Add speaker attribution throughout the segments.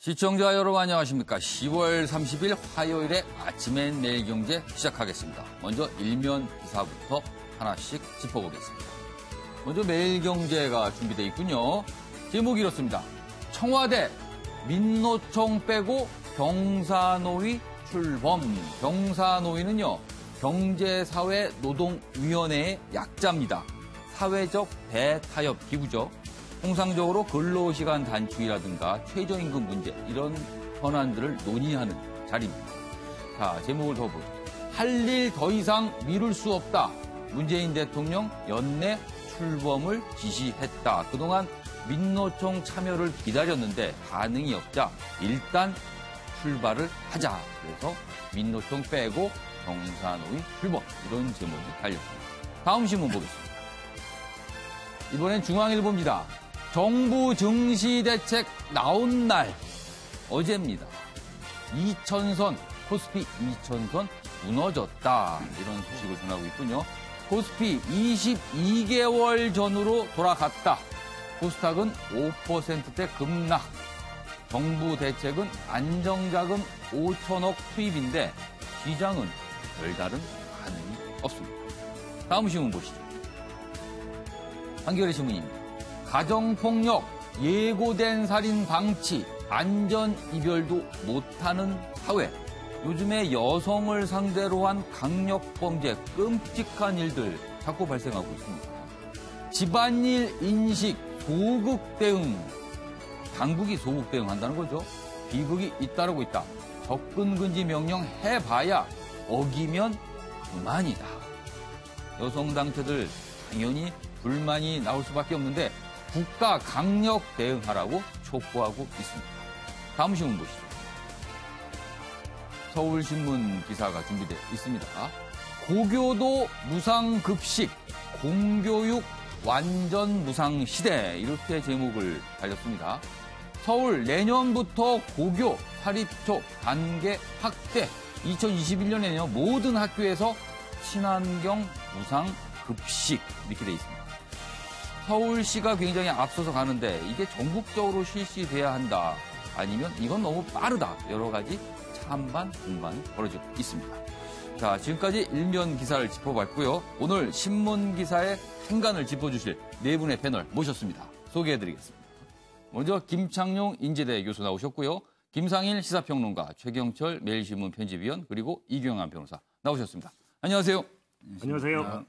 Speaker 1: 시청자 여러분 안녕하십니까. 10월 30일 화요일에 아침엔 매일경제 시작하겠습니다. 먼저 일면 기사부터 하나씩 짚어보겠습니다. 먼저 매일경제가 준비되어 있군요. 제목이 이렇습니다. 청와대 민노총 빼고 경사노위 출범. 경사노위는요, 경제사회노동위원회의 약자입니다. 사회적 대타협 기구죠. 통상적으로 근로시간 단축이라든가 최저임금 문제 이런 현안들을 논의하는 자리입니다. 자, 제목을 더 보죠. 할 일 더 이상 미룰 수 없다. 문재인 대통령 연내 출범을 지시했다. 그동안 민노총 참여를 기다렸는데 반응이 없자 일단 출발을 하자. 그래서 민노총 빼고 경사노위 출범 이런 제목이 달렸습니다. 다음 신문 보겠습니다. 이번엔 중앙일보입니다. 정부 증시 대책 나온 날 어제입니다. 2000선 코스피 2000선 무너졌다 이런 소식을 전하고 있군요. 코스피 22개월 전으로 돌아갔다. 코스닥은 5%대 급락. 정부 대책은 안정자금 5천억 투입인데 시장은 별다른 반응이 없습니다. 다음 신문 보시죠. 한겨레 신문입니다. 가정폭력, 예고된 살인 방치, 안전 이별도 못하는 사회. 요즘에 여성을 상대로 한 강력범죄, 끔찍한 일들 자꾸 발생하고 있습니다. 집안일 인식, 소극 대응. 당국이 소극 대응한다는 거죠. 비극이 잇따르고 있다. 접근 금지 명령 해봐야 어기면 그만이다. 여성 단체들 당연히 불만이 나올 수밖에 없는데 국가 강력 대응하라고 촉구하고 있습니다. 다음 신문 보시죠. 서울신문 기사가 준비되어 있습니다. 고교도 무상급식, 공교육 완전 무상 시대 이렇게 제목을 달렸습니다. 서울 내년부터 고교, 사립초 단계 확대 2021년에는요 모든 학교에서 친환경 무상급식 이렇게 되어 있습니다. 서울시가 굉장히 앞서서 가는데 이게 전국적으로 실시돼야 한다. 아니면 이건 너무 빠르다. 여러 가지 찬반, 공반이 벌어지고 있습니다. 자, 지금까지 일면 기사를 짚어봤고요. 오늘 신문 기사의 행간을 짚어주실 네 분의 패널 모셨습니다. 소개해드리겠습니다. 먼저 김창룡 인제대 교수 나오셨고요. 김상일 시사평론가, 최경철 매일신문 편집위원, 그리고 이경환 변호사 나오셨습니다. 안녕하세요.
Speaker 2: 안녕하세요.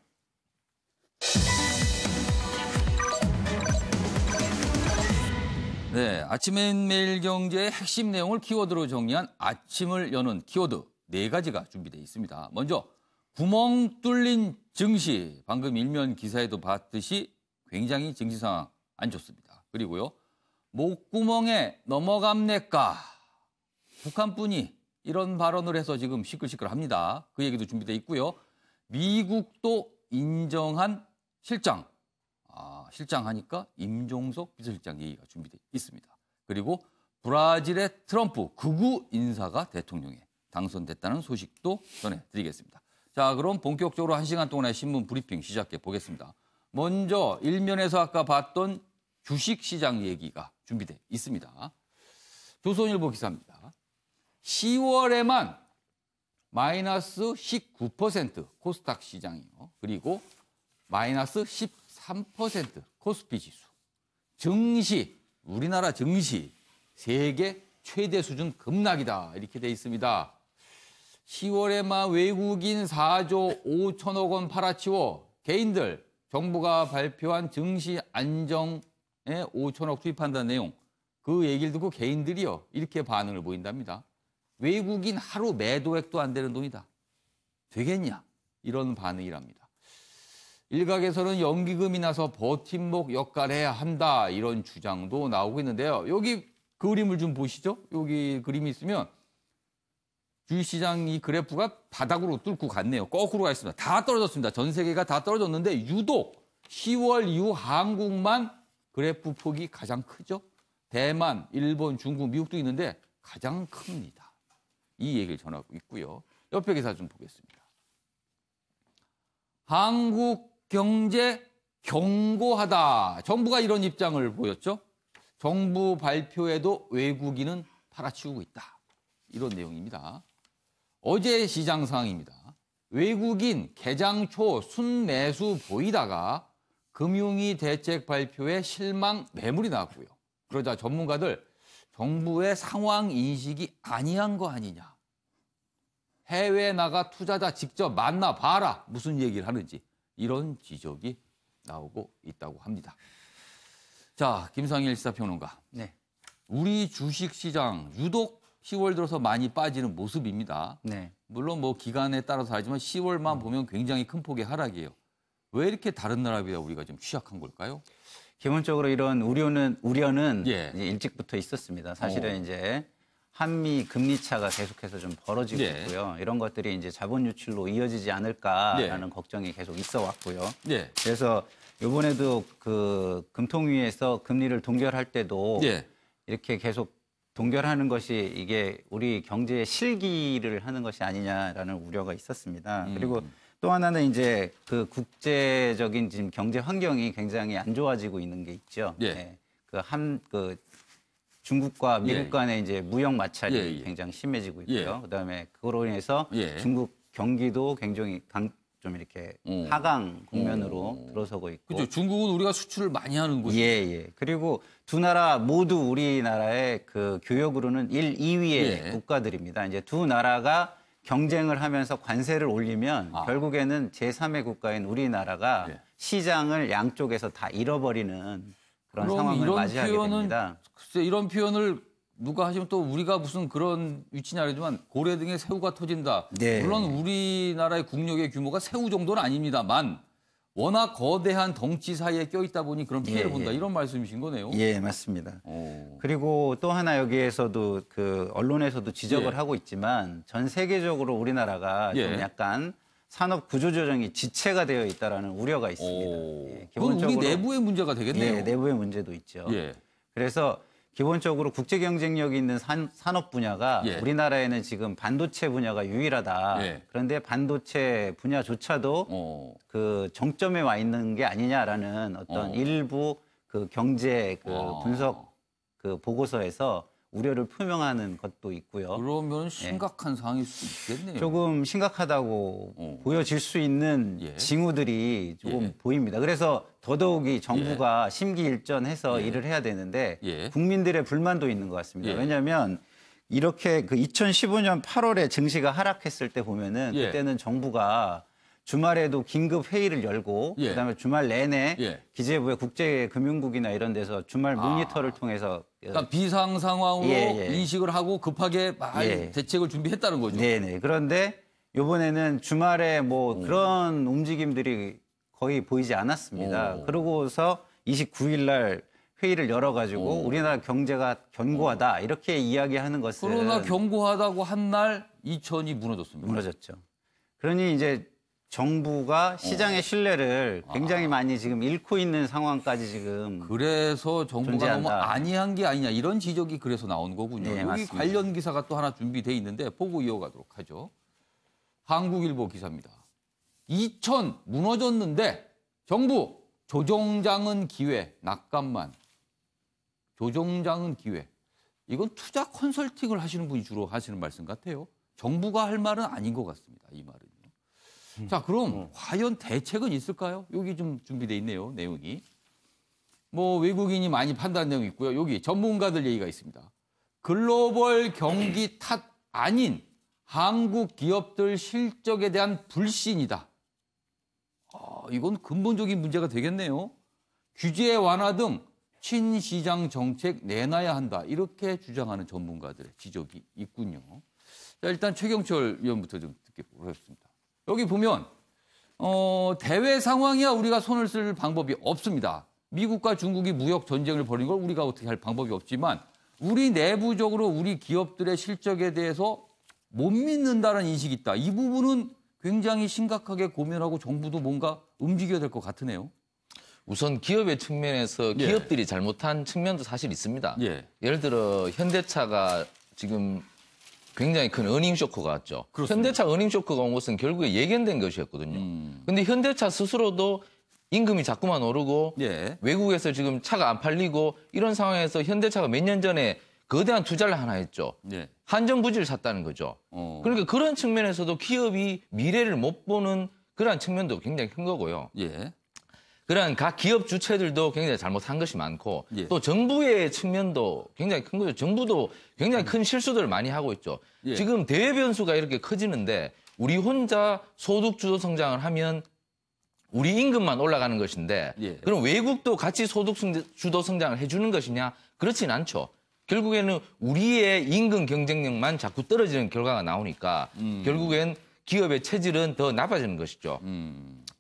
Speaker 1: 네, 아침엔 매일경제의 핵심 내용을 키워드로 정리한 아침을 여는 키워드 4가지가 준비되어 있습니다. 먼저 구멍 뚫린 증시, 방금 일면 기사에도 봤듯이 굉장히 증시 상황 안 좋습니다. 그리고요, 목구멍에 넘어갑니까? 북한뿐이 이런 발언을 해서 지금 시끌시끌합니다. 그 얘기도 준비되어 있고요. 미국도 인정한 실장. 실장 하니까 임종석 비서실장 얘기가 준비되어 있습니다. 그리고 브라질의 트럼프 극우 인사가 대통령에 당선됐다는 소식도 전해드리겠습니다. 자, 그럼 본격적으로 1시간 동안의 신문 브리핑 시작해 보겠습니다. 먼저 일면에서 아까 봤던 주식시장 얘기가 준비되어 있습니다. 조선일보 기사입니다. 10월에만 마이너스 19% 코스닥 시장이요. 그리고 마이너스 13% 코스피 지수. 증시, 우리나라 증시 세계 최대 수준 급락이다. 이렇게 돼 있습니다. 10월에만 외국인 4조 5천억 원 팔아치워 개인들 정부가 발표한 증시 안정에 5천억 투입한다는 내용. 그 얘기를 듣고 개인들이요. 이렇게 반응을 보인답니다. 외국인 하루 매도액도 안 되는 돈이다. 되겠냐? 이런 반응이랍니다. 일각에서는 연기금이 나서 버팀목 역할해야 한다. 이런 주장도 나오고 있는데요. 여기 그림을 좀 보시죠. 여기 그림이 있으면 주식시장 이 그래프가 바닥으로 뚫고 갔네요. 거꾸로 가 있습니다. 다 떨어졌습니다. 전 세계가 다 떨어졌는데 유독 10월 이후 한국만 그래프 폭이 가장 크죠. 대만, 일본, 중국, 미국도 있는데 가장 큽니다. 이 얘기를 전하고 있고요. 옆에 기사 좀 보겠습니다. 한국 경제 경고하다. 정부가 이런 입장을 보였죠. 정부 발표에도 외국인은 팔아치우고 있다. 이런 내용입니다. 어제 시장 상황입니다. 외국인 개장 초 순매수 보이다가 금융위 대책 발표에 실망 매물이 나왔고요. 그러자 전문가들 정부의 상황 인식이 아니한 거 아니냐. 해외 나가 투자자 직접 만나봐라. 무슨 얘기를 하는지 이런 지적이 나오고 있다고 합니다. 자, 김상일 시사평론가.
Speaker 2: 네.
Speaker 1: 우리 주식시장 유독 10월 들어서 많이 빠지는 모습입니다.
Speaker 2: 네.
Speaker 1: 물론 뭐 기간에 따라서 하지만 10월만 보면 굉장히 큰 폭의 하락이에요. 왜 이렇게 다른 나라에 비해 우리가 좀 취약한 걸까요?
Speaker 2: 기본적으로 이런 우려는
Speaker 1: 예.
Speaker 2: 이제 일찍부터 있었습니다. 사실은 이제 한미 금리 차가 계속해서 좀 벌어지고
Speaker 1: 예.
Speaker 2: 있고요. 이런 것들이 이제 자본 유출로 이어지지 않을까라는 걱정이 계속 있어 왔고요.
Speaker 1: 예.
Speaker 2: 그래서 이번에도 그 금통위에서 금리를 동결할 때도
Speaker 1: 예.
Speaker 2: 이렇게 계속 동결하는 것이 이게 우리 경제의 실기를 하는 것이 아니냐라는 우려가 있었습니다. 그리고 또 하나는 이제 그 국제적인 지금 경제 환경이 굉장히 안 좋아지고 있는 게 있죠.
Speaker 1: 예.
Speaker 2: 네. 그 중국과 미국
Speaker 1: 예.
Speaker 2: 간의 이제 무역 마찰이
Speaker 1: 예, 예.
Speaker 2: 굉장히 심해지고 있고요.
Speaker 1: 예.
Speaker 2: 그다음에 그거로 인해서
Speaker 1: 예.
Speaker 2: 중국 경기도 굉장히 좀 이렇게 하강 국면으로 들어서고 있고.
Speaker 1: 그렇죠. 중국은 우리가 수출을 많이 하는 곳이죠.
Speaker 2: 예, 예. 그리고 두 나라 모두 우리나라의 그 교역으로는 1, 2위의
Speaker 1: 예.
Speaker 2: 국가들입니다. 이제 두 나라가 경쟁을 하면서 관세를 올리면 결국에는 제3의 국가인 우리나라가
Speaker 1: 예.
Speaker 2: 시장을 양쪽에서 다 잃어버리는 그런
Speaker 1: 그럼
Speaker 2: 상황을
Speaker 1: 이런
Speaker 2: 맞이하게 됩니다.
Speaker 1: 글쎄 이런 표현을 누가 하시면 또 우리가 무슨 그런 위치냐 그러지만 고래 등에 새우가 터진다.
Speaker 2: 네.
Speaker 1: 물론 우리나라의 국력의 규모가 새우 정도는 아닙니다만 워낙 거대한 덩치 사이에 껴있다 보니 그런 피해를
Speaker 2: 예,
Speaker 1: 본다.
Speaker 2: 예.
Speaker 1: 이런 말씀이신 거네요.
Speaker 2: 예, 맞습니다.
Speaker 1: 오.
Speaker 2: 그리고 또 하나 여기에서도 그 언론에서도 지적을
Speaker 1: 예.
Speaker 2: 하고 있지만 전 세계적으로 우리나라가
Speaker 1: 예.
Speaker 2: 좀 약간 산업 구조 조정이 지체가 되어 있다라는 우려가 있습니다.
Speaker 1: 오.
Speaker 2: 예,
Speaker 1: 그건 우리 내부의 문제가 되겠네요.
Speaker 2: 예, 내부의 문제도 있죠.
Speaker 1: 예.
Speaker 2: 그래서 기본적으로 국제 경쟁력이 있는 산업 분야가
Speaker 1: 예.
Speaker 2: 우리나라에는 지금 반도체 분야가 유일하다.
Speaker 1: 예.
Speaker 2: 그런데 반도체 분야조차도 그 정점에 와 있는 게 아니냐라는 어떤 일부 그 경제 그 분석 그 보고서에서 우려를 표명하는 것도 있고요.
Speaker 1: 그러면 심각한 상황일 수 있겠네요.
Speaker 2: 조금 심각하다고 보여질 수 있는
Speaker 1: 예.
Speaker 2: 징후들이 조금
Speaker 1: 예.
Speaker 2: 보입니다. 그래서 더더욱이 정부가 심기일전해서 일을 해야 되는데
Speaker 1: 예.
Speaker 2: 국민들의 불만도 있는 것 같습니다.
Speaker 1: 예.
Speaker 2: 왜냐하면 이렇게 그 2015년 8월에 증시가 하락했을 때 보면은
Speaker 1: 예.
Speaker 2: 그때는 정부가 주말에도 긴급 회의를 열고
Speaker 1: 예.
Speaker 2: 그다음에 주말 내내
Speaker 1: 예.
Speaker 2: 기재부의 국제금융국이나 이런 데서 주말 모니터를 통해서
Speaker 1: 그러니까 비상 상황으로
Speaker 2: 예, 예.
Speaker 1: 인식을 하고 급하게 막
Speaker 2: 예.
Speaker 1: 대책을 준비했다는 거죠.
Speaker 2: 네네. 그런데 이번에는 주말에 뭐 그런 움직임들이 거의 보이지 않았습니다. 그러고서 29일 날 회의를 열어가지고 우리나라 경제가 견고하다 이렇게 이야기하는 것은
Speaker 1: 그러나 견고하다고 한 날 2천이 무너졌습니다.
Speaker 2: 무너졌죠. 그러니 이제 정부가 시장의 신뢰를 굉장히 많이 지금 잃고 있는 상황까지 지금
Speaker 1: 그래서 정부가
Speaker 2: 존재한다.
Speaker 1: 너무 안이한 게 아니냐 이런 지적이 그래서 나온 거군요.
Speaker 2: 네,
Speaker 1: 여기
Speaker 2: 맞습니다.
Speaker 1: 관련 기사가 또 하나 준비돼 있는데 보고 이어가도록 하죠. 한국일보 기사입니다. 2천 무너졌는데 정부 조정장은 기회 낙감만. 조정장은 기회. 이건 투자 컨설팅을 하시는 분이 주로 하시는 말씀 같아요. 정부가 할 말은 아닌 것 같습니다. 이 말은요. 자, 그럼 과연 대책은 있을까요? 여기 좀 준비돼 있네요. 내용이. 뭐 외국인이 많이 판단한 내용이 있고요. 여기 전문가들 얘기가 있습니다. 글로벌 경기 탓 아닌 한국 기업들 실적에 대한 불신이다. 이건 근본적인 문제가 되겠네요. 규제 완화 등 친시장 정책 내놔야 한다. 이렇게 주장하는 전문가들의 지적이 있군요. 자, 일단 최경철 위원부터 좀 듣게 보겠습니다. 여기 보면 대외 상황이야 우리가 손을 쓸 방법이 없습니다. 미국과 중국이 무역 전쟁을 벌인 걸 우리가 어떻게 할 방법이 없지만 우리 내부적으로 우리 기업들의 실적에 대해서 못 믿는다는 인식이 있다. 이 부분은 굉장히 심각하게 고민하고 정부도 뭔가 움직여야 될 것 같으네요.
Speaker 3: 우선 기업의 측면에서
Speaker 1: 예.
Speaker 3: 기업들이 잘못한 측면도 사실 있습니다.
Speaker 1: 예.
Speaker 3: 예를 들어 현대차가 지금 굉장히 큰 어닝 쇼크가 왔죠.
Speaker 1: 그렇습니다.
Speaker 3: 현대차 어닝 쇼크가 온 것은 결국에 예견된 것이었거든요. 근데 현대차 스스로도 임금이 자꾸만 오르고
Speaker 1: 예.
Speaker 3: 외국에서 지금 차가 안 팔리고 이런 상황에서 현대차가 몇 년 전에 거대한 투자를 하나 했죠.
Speaker 1: 예.
Speaker 3: 한정부지를 샀다는 거죠. 그러니까 그런 측면에서도 기업이 미래를 못 보는 그러한 측면도 굉장히 큰 거고요.
Speaker 1: 예.
Speaker 3: 그러한 각 기업 주체들도 굉장히 잘못한 것이 많고
Speaker 1: 예.
Speaker 3: 또 정부의 측면도 굉장히 큰 거죠. 정부도 굉장히 큰 실수들을 많이 하고 있죠.
Speaker 1: 예.
Speaker 3: 지금 대외 변수가 이렇게 커지는데 우리 혼자 소득 주도 성장을 하면 우리 임금만 올라가는 것인데
Speaker 1: 예.
Speaker 3: 그럼 외국도 같이 소득 주도 성장을 해주는 것이냐? 그렇진 않죠. 결국에는 우리의 임금 경쟁력만 자꾸 떨어지는 결과가 나오니까 결국엔 기업의 체질은 더 나빠지는 것이죠.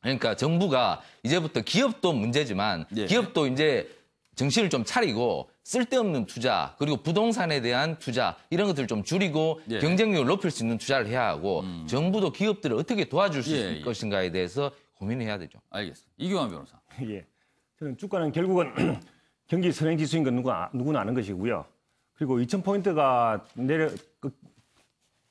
Speaker 3: 그러니까 정부가 이제부터 기업도 문제지만
Speaker 1: 예.
Speaker 3: 기업도 이제 정신을 좀 차리고 쓸데없는 투자 그리고 부동산에 대한 투자 이런 것들을 좀 줄이고
Speaker 1: 예.
Speaker 3: 경쟁력을 높일 수 있는 투자를 해야 하고 정부도 기업들을 어떻게 도와줄 수
Speaker 1: 예,
Speaker 3: 있을
Speaker 1: 예.
Speaker 3: 것인가에 대해서 고민해야 되죠.
Speaker 1: 알겠습니다. 이경환 변호사.
Speaker 4: 예. 저는 주가는 결국은 경기 선행 지수인 건 누구나 아는 것이고요. 그리고 2,000포인트가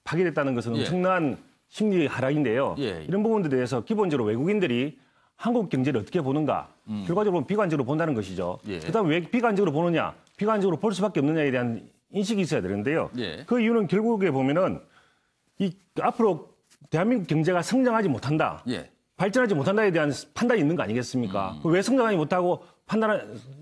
Speaker 4: 파괴됐다는 것은
Speaker 1: 예.
Speaker 4: 엄청난 심리 하락인데요.
Speaker 1: 예, 예.
Speaker 4: 이런 부분들에 대해서 기본적으로 외국인들이 한국 경제를 어떻게 보는가, 결과적으로 비관적으로 본다는 것이죠.
Speaker 1: 예.
Speaker 4: 그다음 왜 비관적으로 보느냐, 비관적으로 볼 수밖에 없느냐에 대한 인식이 있어야 되는데요.
Speaker 1: 예.
Speaker 4: 그 이유는 결국에 보면은 앞으로 대한민국 경제가 성장하지 못한다.
Speaker 1: 예.
Speaker 4: 발전하지 못한다에 대한 판단이 있는 거 아니겠습니까? 왜 성장하지 못하고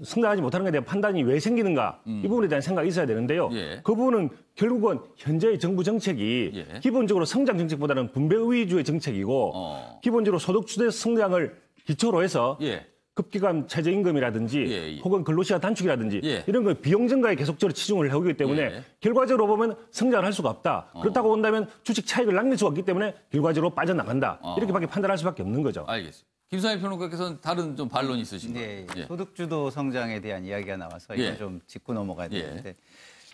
Speaker 4: 성장하지 못하는 것에 대한 판단이 왜 생기는가? 이 부분에 대한 생각이 있어야 되는데요.
Speaker 1: 예.
Speaker 4: 그 부분은 결국은 현재의 정부 정책이
Speaker 1: 예.
Speaker 4: 기본적으로 성장 정책보다는 분배 위주의 정책이고 기본적으로 소득 주도 성장을 기초로 해서
Speaker 1: 예.
Speaker 4: 급기관 최저임금이라든지
Speaker 1: 예, 예.
Speaker 4: 혹은 근로시간 단축이라든지
Speaker 1: 예.
Speaker 4: 이런 거 비용 증가에 계속적으로 치중을 해오기 때문에
Speaker 1: 예.
Speaker 4: 결과적으로 보면 성장을 할 수가 없다. 그렇다고 본다면 주식 차익을 남길 수가 없기 때문에 결과적으로 빠져나간다. 이렇게밖에 판단할 수밖에 없는 거죠.
Speaker 1: 알겠습니다. 김상일 평론가께서는 다른 좀 반론이 있으신가요?
Speaker 2: 네,
Speaker 1: 예.
Speaker 2: 소득주도 성장에 대한 이야기가 나와서 이건
Speaker 1: 예.
Speaker 2: 좀 짚고 넘어가야
Speaker 1: 예.
Speaker 2: 되는데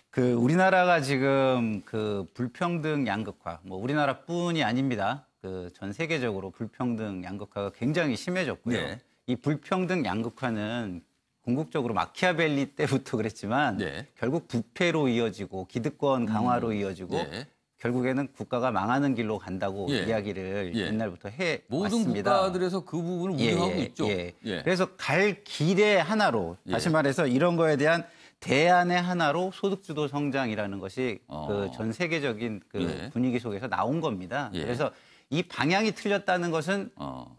Speaker 2: 그 우리나라가 지금 그 불평등 양극화, 뭐 우리나라뿐이 아닙니다. 그 전 세계적으로 불평등 양극화가 굉장히 심해졌고요.
Speaker 1: 네.
Speaker 2: 이 불평등 양극화는 궁극적으로 마키아벨리 때부터 그랬지만
Speaker 1: 네.
Speaker 2: 결국 부패로 이어지고 기득권 강화로 이어지고
Speaker 1: 예.
Speaker 2: 결국에는 국가가 망하는 길로 간다고
Speaker 1: 예.
Speaker 2: 이야기를
Speaker 1: 예.
Speaker 2: 옛날부터 해
Speaker 1: 모든
Speaker 2: 왔습니다.
Speaker 1: 국가들에서 그 부분을 우려하고 있죠.
Speaker 2: 예.
Speaker 1: 예.
Speaker 2: 그래서 갈 길의 하나로
Speaker 1: 예.
Speaker 2: 다시 말해서 이런 거에 대한 대안의 하나로 소득주도 성장이라는 것이 그 전 세계적인 그
Speaker 1: 예.
Speaker 2: 분위기 속에서 나온 겁니다.
Speaker 1: 예.
Speaker 2: 그래서 이 방향이 틀렸다는 것은
Speaker 1: 어.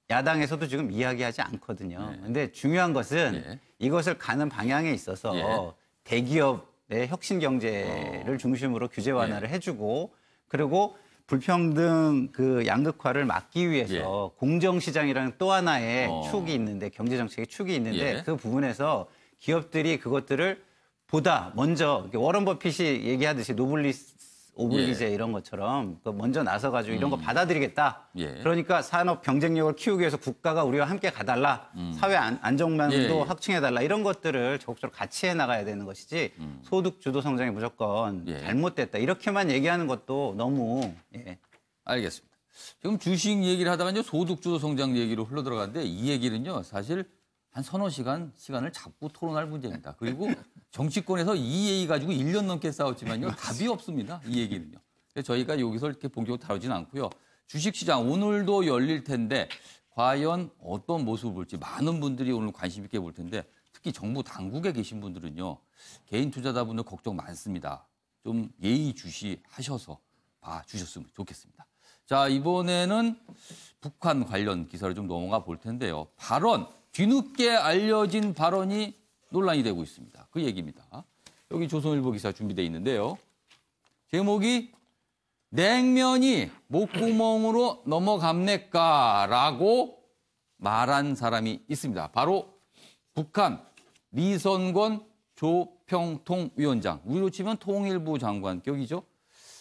Speaker 2: 야당에서도 지금 이야기하지 않거든요.
Speaker 1: 예.
Speaker 2: 근데 중요한 것은
Speaker 1: 예.
Speaker 2: 이것을 가는 방향에 있어서
Speaker 1: 예.
Speaker 2: 대기업의 혁신 경제를 중심으로 규제 완화를 해주고 그리고 불평등 그 양극화를 막기 위해서 공정시장이라는 또 하나의 축이 있는데 경제정책의 축이 있는데
Speaker 1: 예.
Speaker 2: 그 부분에서 기업들이 그것들을 보다 먼저 워런 버핏이 얘기하듯이 노블리스 오블리제 이런 것처럼 먼저 나서가지고 이런 거 받아들이겠다.
Speaker 1: 예.
Speaker 2: 그러니까 산업 경쟁력을 키우기 위해서 국가가 우리와 함께 가달라. 사회 안정망도
Speaker 1: 예, 예.
Speaker 2: 확충해달라. 이런 것들을 적극적으로 같이 해나가야 되는 것이지 소득 주도 성장이 무조건
Speaker 1: 예.
Speaker 2: 잘못됐다. 이렇게만 얘기하는 것도 너무
Speaker 1: 알겠습니다. 지금 주식 얘기를 하다가 이제 소득주도 성장 얘기로 흘러 들어갔는데 이 얘기는요, 사실 한 서너 시간을 잡고 토론할 문제입니다. 그리고 정치권에서 이 얘기 가지고 1년 넘게 싸웠지만요, 답이 없습니다. 이 얘기는요. 그래서 저희가 여기서 이렇게 본격적으로 다루지는 않고요. 주식시장 오늘도 열릴 텐데 과연 어떤 모습을 볼지 많은 분들이 오늘 관심 있게 볼 텐데 특히 정부 당국에 계신 분들은요, 개인 투자자분들 걱정 많습니다. 좀 예의주시하셔서 봐주셨으면 좋겠습니다. 자, 이번에는 북한 관련 기사를 좀 넘어가 볼 텐데요. 발언, 뒤늦게 알려진 발언이 논란이 되고 있습니다. 그 얘기입니다. 여기 조선일보 기사 준비되어 있는데요. 제목이 냉면이 목구멍으로 넘어갑니까라고 말한 사람이 있습니다. 바로 북한 리선권 조평통 위원장, 우리로 치면 통일부 장관 격이죠.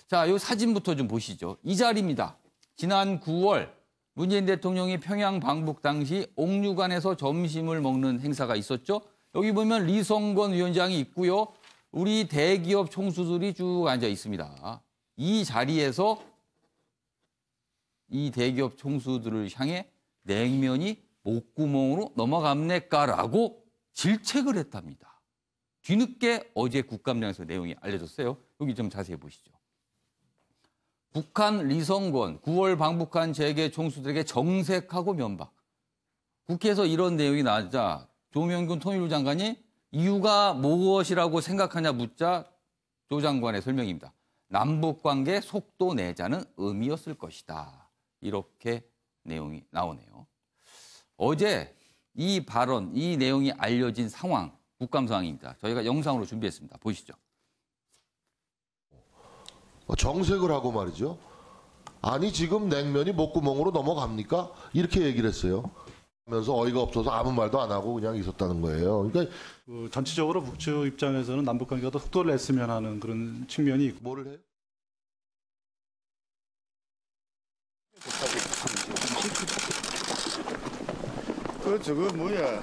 Speaker 1: 자, 이 사진부터 좀 보시죠. 이 자리입니다. 지난 9월 문재인 대통령이 평양 방북 당시 옥류관에서 점심을 먹는 행사가 있었죠. 여기 보면 리성권 위원장이 있고요. 우리 대기업 총수들이 쭉 앉아 있습니다. 이 자리에서 이 대기업 총수들을 향해 냉면이 목구멍으로 넘어갑니까라고 질책을 했답니다. 뒤늦게 어제 국감장에서 내용이 알려졌어요. 여기 좀 자세히 보시죠. 북한 리성권 9월 방북한 재계 총수들에게 정색하고 면박. 국회에서 이런 내용이 나자 조명균 통일부 장관이 이유가 무엇이라고 생각하냐 묻자 조 장관의 설명입니다. 남북관계 속도 내자는 의미였을 것이다. 이렇게 내용이 나오네요. 어제 이 발언, 이 내용이 알려진 상황, 국감 상황입니다. 저희가 영상으로 준비했습니다. 보시죠.
Speaker 5: 정색을 하고 말이죠. 아니 지금 냉면이 목구멍으로 넘어갑니까? 이렇게 얘기를 했어요. 하면서 어이가 없어서 아무 말도 안 하고 그냥 있었다는 거예요. 그러니까
Speaker 6: 전체적으로 북측 입장에서는 남북관계가 더 속도를 냈으면 하는 그런 측면이 있고.
Speaker 5: 뭐를 해요?
Speaker 7: 저거 뭐야,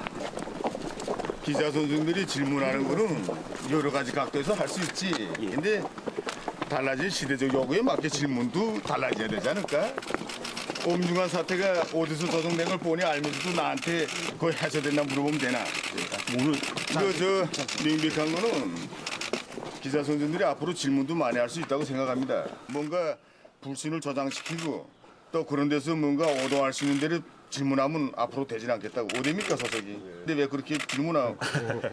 Speaker 7: 기자 선생들이 질문하는 거는 여러 가지 각도에서 할 수 있지. 근데 달라진 시대적 요구에 맞게 질문도 달라져야 되지 않을까? 엄중한 사태가 어디서 조성된 걸 보니 알면서도 나한테 그거 해소됐나 물어보면 되나? 오늘 저 명백한 거는 기자 선생들이 앞으로 질문도 많이 할 수 있다고 생각합니다. 뭔가 불신을 저장시키고 또 그런 데서 뭔가 오도할 수 있는 데를 질문하면 앞으로 되진 않겠다고. 어디입니까, 서석이? 근데 왜 그렇게 질문하고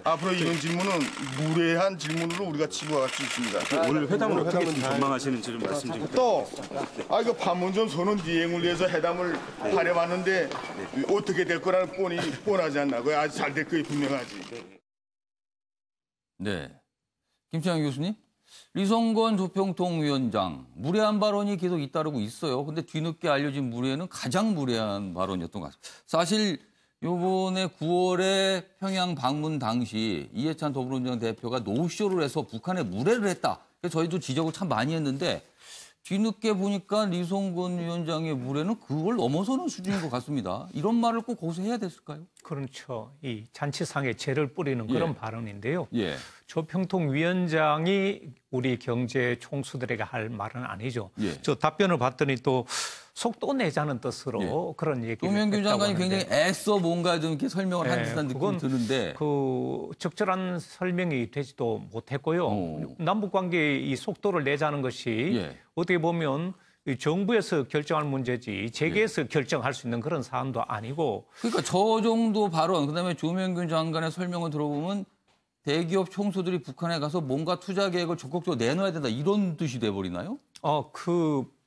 Speaker 7: 앞으로 이런 질문은 무례한 질문으로 우리가 치부할 수 있습니다.
Speaker 8: 오늘 회담을 어떻게 전망하시는지 좀 말씀 좀
Speaker 7: 또, 이거 판문점 선언 이행을 위해서 회담을 하려봤는데 어떻게 될 거라는 뻔하지 않나? 그거 아주 잘 될 거이 분명하지.
Speaker 1: 네. 김창현 교수님, 리성건 조평통위원장 무례한 발언이 계속 잇따르고 있어요. 근데 뒤늦게 알려진 무례는 가장 무례한 발언이었던 것 같습니다. 사실 요번에 9월에 평양 방문 당시 이해찬 더불어민주당 대표가 노쇼를 해서 북한에 무례를 했다. 그래서 저희도 지적을 참 많이 했는데 뒤늦게 보니까 리성건 위원장의 무례는 그걸 넘어서는 수준인 것 같습니다. 이런 말을 꼭 거기서 해야 됐을까요?
Speaker 9: 그렇죠. 이 잔치상에 죄를 뿌리는 그런
Speaker 1: 예.
Speaker 9: 발언인데요.
Speaker 1: 예.
Speaker 9: 조평통 위원장이 우리 경제 총수들에게 할 말은 아니죠.
Speaker 1: 예.
Speaker 9: 저 답변을 봤더니 또 속도 내자는 뜻으로
Speaker 1: 예.
Speaker 9: 그런 얘기를
Speaker 1: 조명규
Speaker 9: 했다고
Speaker 1: 장관이
Speaker 9: 하는데
Speaker 1: 굉장히 애써 뭔가 좀 이렇게 설명을 한
Speaker 9: 예,
Speaker 1: 듯한 느낌이
Speaker 9: 그건
Speaker 1: 드는데
Speaker 9: 그 적절한 설명이 되지도 못했고요. 남북 관계의 이 속도를 내자는 것이
Speaker 1: 예.
Speaker 9: 어떻게 보면 이 정부에서 결정할 문제지 재계에서 결정할 수 있는 그런 사안도 아니고
Speaker 1: 그러니까 저 정도 발언, 그다음에 조명균 장관의 설명을 들어보면 대기업 총수들이 북한에 가서 뭔가 투자 계획을 적극적으로 내놔야 된다 이런 뜻이 돼버리나요?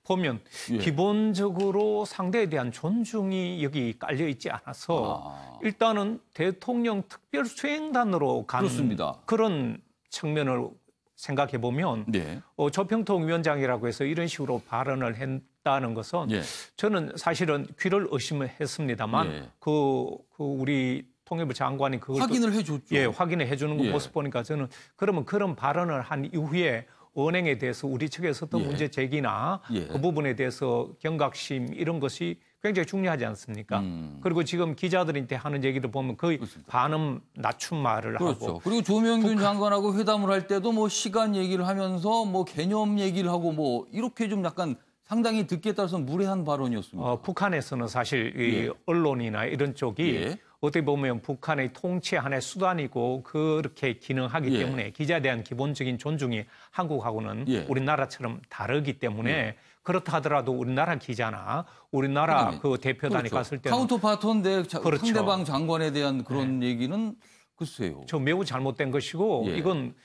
Speaker 9: 보면
Speaker 1: 예.
Speaker 9: 기본적으로 상대에 대한 존중이 여기 깔려 있지 않아서 일단은 대통령 특별수행단으로 간
Speaker 1: 그렇습니다.
Speaker 9: 그런 측면을 생각해 보면
Speaker 1: 네.
Speaker 9: 조평통 위원장이라고 해서 이런 식으로 발언을 했다는 것은
Speaker 1: 예.
Speaker 9: 저는 사실은 귀를 의심했습니다만
Speaker 1: 예.
Speaker 9: 그 우리 통일부 장관이 그걸
Speaker 1: 확인을 해줬죠.
Speaker 9: 예, 확인해 주는
Speaker 1: 예.
Speaker 9: 모습 보니까 저는 그러면 그런 발언을 한 이후에 언행에 대해서 우리 측에서도
Speaker 1: 예.
Speaker 9: 문제 제기나
Speaker 1: 예.
Speaker 9: 그 부분에 대해서 경각심 이런 것이 굉장히 중요하지 않습니까? 그리고 지금 기자들한테 하는 얘기를 보면 거의
Speaker 1: 그렇습니다.
Speaker 9: 반음 낮춘 말을
Speaker 1: 그렇죠.
Speaker 9: 하고
Speaker 1: 그리고 조명균 장관하고 회담을 할 때도 뭐 시간 얘기를 하면서 뭐 개념 얘기를 하고 뭐 이렇게 좀 약간 상당히 듣기에 따라서 무례한 발언이었습니다.
Speaker 9: 북한에서는 사실 이
Speaker 1: 예.
Speaker 9: 언론이나 이런 쪽이
Speaker 1: 예.
Speaker 9: 어떻게 보면 북한의 통치 하나의 수단이고 그렇게 기능하기
Speaker 1: 예.
Speaker 9: 때문에 기자에 대한 기본적인 존중이 한국하고는
Speaker 1: 예.
Speaker 9: 우리나라처럼 다르기 때문에 그렇다 하더라도 우리나라 기자나 우리나라 그 대표단이
Speaker 1: 그렇죠.
Speaker 9: 갔을 때는
Speaker 1: 카운터파트인데
Speaker 9: 그렇죠.
Speaker 1: 상대방 장관에 대한 그런 얘기는 글쎄요.
Speaker 9: 저 매우 잘못된 것이고
Speaker 1: 예.
Speaker 9: 이건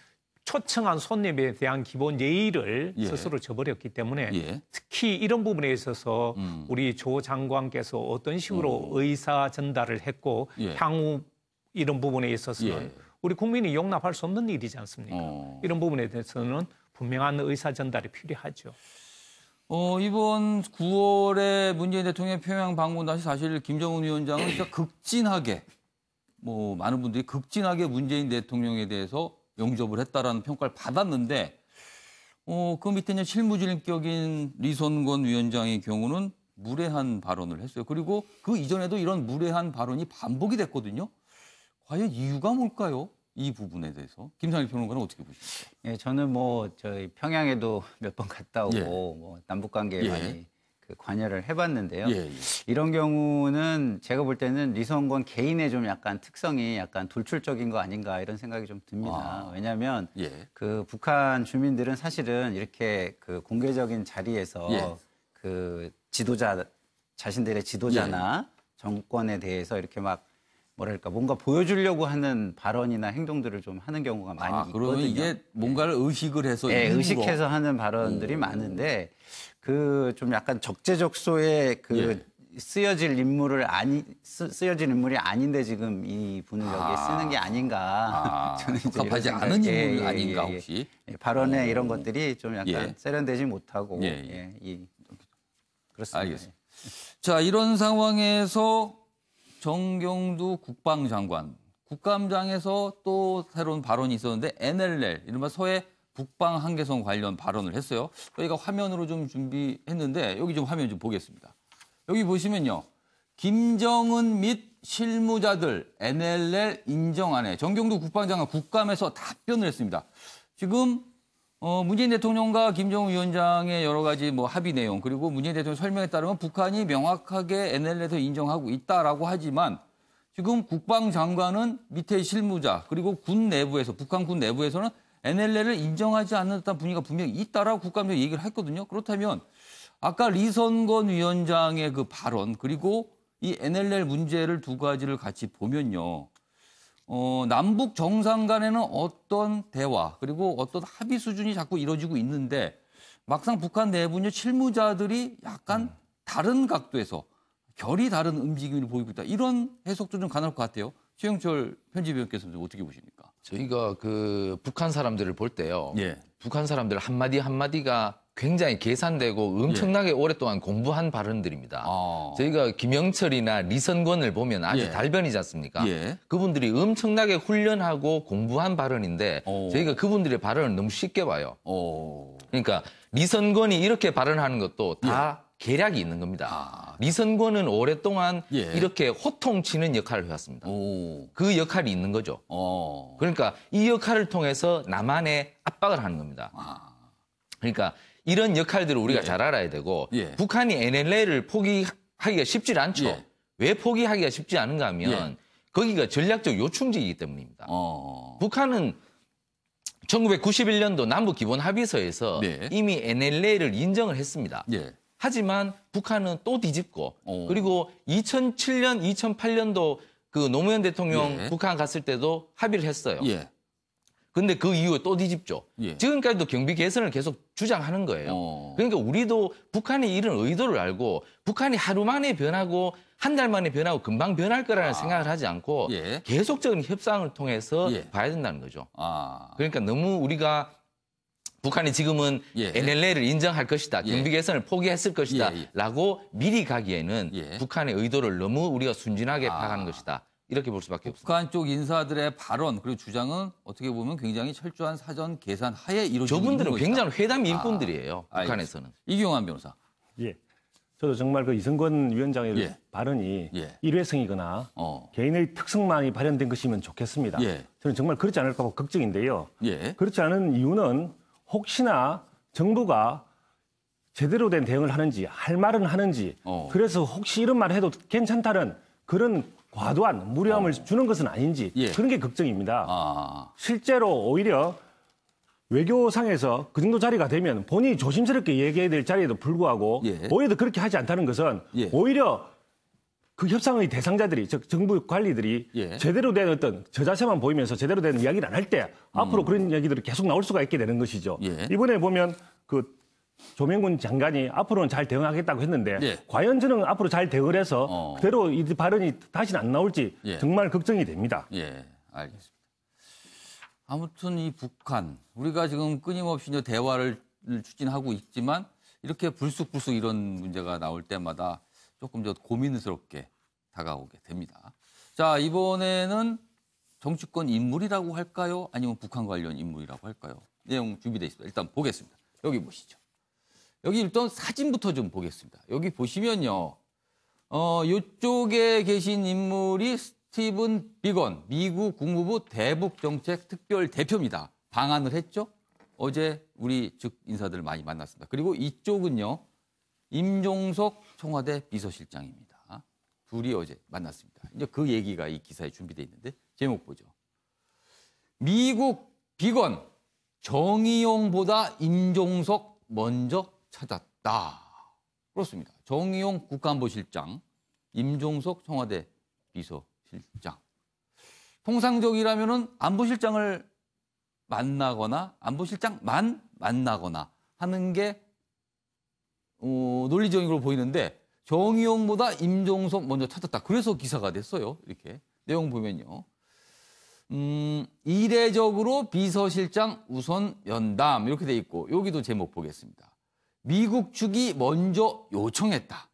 Speaker 9: 초청한 손님에 대한 기본 예의를
Speaker 1: 예.
Speaker 9: 스스로 저버렸기 때문에
Speaker 1: 예.
Speaker 9: 특히 이런 부분에 있어서 우리 조 장관께서 어떤 식으로 의사 전달을 했고
Speaker 1: 예.
Speaker 9: 향후 이런 부분에 있어서는
Speaker 1: 예.
Speaker 9: 우리 국민이 용납할 수 없는 일이지 않습니까? 이런 부분에 대해서는 분명한 의사 전달이 필요하죠.
Speaker 1: 이번 9월에 문재인 대통령의 평양 방문 당시 사실 김정은 위원장은 진짜 극진하게 뭐 많은 분들이 극진하게 문재인 대통령에 대해서 영접을 했다라는 평가를 받았는데 그 밑에 있는 실무진격인 리선건 위원장의 경우는 무례한 발언을 했어요. 그리고 그 이전에도 이런 무례한 발언이 반복이 됐거든요. 과연 이유가 뭘까요? 이 부분에 대해서 김상일 평론가는 어떻게 보십니까?
Speaker 2: 예, 저는 뭐 저희 평양에도 몇 번 갔다 오고
Speaker 1: 예.
Speaker 2: 뭐 남북 관계에
Speaker 1: 예.
Speaker 2: 많이 그 관여를 해봤는데요.
Speaker 1: 예, 예.
Speaker 2: 이런 경우는 제가 볼 때는 리성건 개인의 좀 약간 특성이 약간 돌출적인 거 아닌가 이런 생각이 좀 듭니다. 왜냐하면
Speaker 1: 예.
Speaker 2: 그 북한 주민들은 사실은 이렇게 그 공개적인 자리에서
Speaker 1: 예.
Speaker 2: 그 지도자 자신들의 지도자나 정권에 대해서 이렇게 막 뭐랄까 뭔가 보여주려고 하는 발언이나 행동들을 좀 하는 경우가 많이 있거든요.
Speaker 1: 그러면 이게 뭔가를 의식을 해서
Speaker 2: 네,
Speaker 1: 일부러.
Speaker 2: 의식해서 하는 발언들이 많은데 그 좀 약간 적재적소에 그 쓰여질 인물이 아닌데 지금 이 분을 여기에 쓰는 게 아닌가. 저는 이제
Speaker 1: 적합하지
Speaker 2: 이런
Speaker 1: 않은
Speaker 2: 생각-
Speaker 1: 인물 아닌가 혹시.
Speaker 2: 발언에 이런 것들이 좀 약간 세련되지 못하고 그렇습니다.
Speaker 1: 알겠습니다. 자, 이런 상황에서 정경두 국방장관, 국감장에서 또 새로운 발언이 있었는데 NLL, 이른바 서해 북방 한계선 관련 발언을 했어요. 저희가 화면으로 좀 준비했는데 여기 좀 화면 좀 보겠습니다. 여기 보시면요. 김정은 및 실무자들 NLL 인정 안에 정경두 국방장관 국감에서 답변을 했습니다. 지금 문재인 대통령과 김정은 위원장의 여러 가지 뭐 합의 내용 그리고 문재인 대통령 설명에 따르면 북한이 명확하게 NLL에서 인정하고 있다라고 하지만 지금 국방장관은 밑에 실무자 그리고 군 내부에서 북한 군 내부에서는 NLL을 인정하지 않는 듯한 분위기가 분명히 있다라고 국감에서 얘기를 했거든요. 그렇다면 아까 리선건 위원장의 그 발언 그리고 이 NLL 문제를 두 가지를 같이 보면요. 남북 정상 간에는 어떤 대화 그리고 어떤 합의 수준이 자꾸 이루어지고 있는데 막상 북한 내부는 실무자들이 약간 다른 각도에서 결이 다른 움직임을 보이고 있다. 이런 해석도 좀 가능할 것 같아요. 최영철 편집위원께서는 어떻게 보십니까?
Speaker 3: 저희가 그 북한 사람들을 볼 때요.
Speaker 1: 예.
Speaker 3: 북한 사람들 한마디 한마디가 굉장히 계산되고 엄청나게 오랫동안 공부한 발언들입니다. 저희가 김영철이나 리선권을 보면 아주 달변이지 않습니까? 그분들이 엄청나게 훈련하고 공부한 발언인데 저희가 그분들의 발언을 너무 쉽게 봐요. 그러니까 리선권이 이렇게 발언하는 것도 다 계략이 있는 겁니다. 리선권은 오랫동안 이렇게 호통치는 역할을 해왔습니다. 그 역할이 있는 거죠. 그러니까 이 역할을 통해서 남한에 압박을 하는 겁니다. 그러니까 이런 역할들을 우리가 잘 알아야 되고 북한이 NLL을 포기하기가 쉽지 않죠. 왜 포기하기가 쉽지 않은가 하면 거기가 전략적 요충지이기 때문입니다. 북한은 1991년도 남북기본합의서에서 이미 NLL을 인정을 했습니다. 하지만 북한은 또 뒤집고 그리고 2007년, 2008년도 그 노무현 대통령 북한 갔을 때도 합의를 했어요. 근데 그 이후에 또 뒤집죠. 지금까지도 경비 개선을 계속 주장하는 거예요. 그러니까 우리도 북한이 이런 의도를 알고 북한이 하루 만에 변하고 한 달 만에 변하고 금방 변할 거라는 생각을 하지 않고 계속적인 협상을 통해서 봐야 된다는 거죠. 그러니까 너무 우리가 북한이 지금은 NLL을 인정할 것이다. 경비 개선을 포기했을 것이다. 라고 미리 가기에는 북한의 의도를 너무 우리가 순진하게 파악하는 것이다. 이렇게 볼 수밖에 없습니다.
Speaker 1: 북한 쪽 인사들의 발언 그리고 주장은 어떻게 보면 굉장히 철저한 사전 계산 하에 이루어지고 있는
Speaker 3: 저분들은
Speaker 1: 것이다.
Speaker 3: 굉장히 회담 일꾼들이에요. 북한에서는.
Speaker 1: 알겠습니다. 이경환 변호사.
Speaker 4: 예. 저도 정말 그 이성건 위원장의 발언이 일회성이거나 개인의 특성만이 발현된 것이면 좋겠습니다. 저는 정말 그렇지 않을까 봐 걱정인데요. 그렇지 않은 이유는 혹시나 정부가 제대로 된 대응을 하는지 할 말은 하는지 그래서 혹시 이런 말을 해도 괜찮다는 그런 과도한 무례함을 주는 것은 아닌지 그런 게 걱정입니다. 실제로 오히려 외교상에서 그 정도 자리가 되면 본인이 조심스럽게 얘기해야 될 자리에도 불구하고 오히려 그렇게 하지 않다는 것은 오히려 그 협상의 대상자들이 즉 정부 관리들이 제대로 된 어떤 저 자세만 보이면서 제대로 된 이야기를 안 할 때 앞으로 그런 얘기들이 계속 나올 수가 있게 되는 것이죠. 이번에 보면 그 조명군 장관이 앞으로는 잘 대응하겠다고 했는데 과연 저는 앞으로 잘 대응을 해서 그대로 이 발언이 다시는 안 나올지 정말 걱정이 됩니다.
Speaker 1: 알겠습니다. 아무튼 이 북한 우리가 지금 끊임없이 이제 대화를 추진하고 있지만 이렇게 불쑥불쑥 이런 문제가 나올 때마다 조금 더 고민스럽게 다가오게 됩니다. 자, 이번에는 정치권 인물이라고 할까요? 아니면 북한 관련 인물이라고 할까요? 내용 준비되어 있습니다. 일단 보겠습니다. 여기 보시죠. 여기 일단 사진부터 좀 보겠습니다. 여기 보시면요. 이쪽에 계신 인물이 스티븐 비건, 미국 국무부 대북정책 특별 대표입니다. 방한을 했죠. 어제 우리 측 인사들 많이 만났습니다. 그리고 이쪽은요. 임종석 청와대 비서실장입니다. 둘이 어제 만났습니다. 이제 그 얘기가 이 기사에 준비되어 있는데 제목 보죠. 미국 비건 정의용보다 임종석 먼저 찾았다. 그렇습니다. 정의용 국가안보실장, 임종석 청와대 비서실장. 실장. 통상적이라면은 안보실장을 만나거나 안보실장만 만나거나 하는 게 논리적인 걸로 보이는데 정의용보다 임종석 먼저 찾았다. 그래서 기사가 됐어요. 이렇게 내용 보면요. 이례적으로 비서실장 우선 면담 이렇게 돼 있고 여기도 제목 보겠습니다. 미국 측이 먼저 요청했다.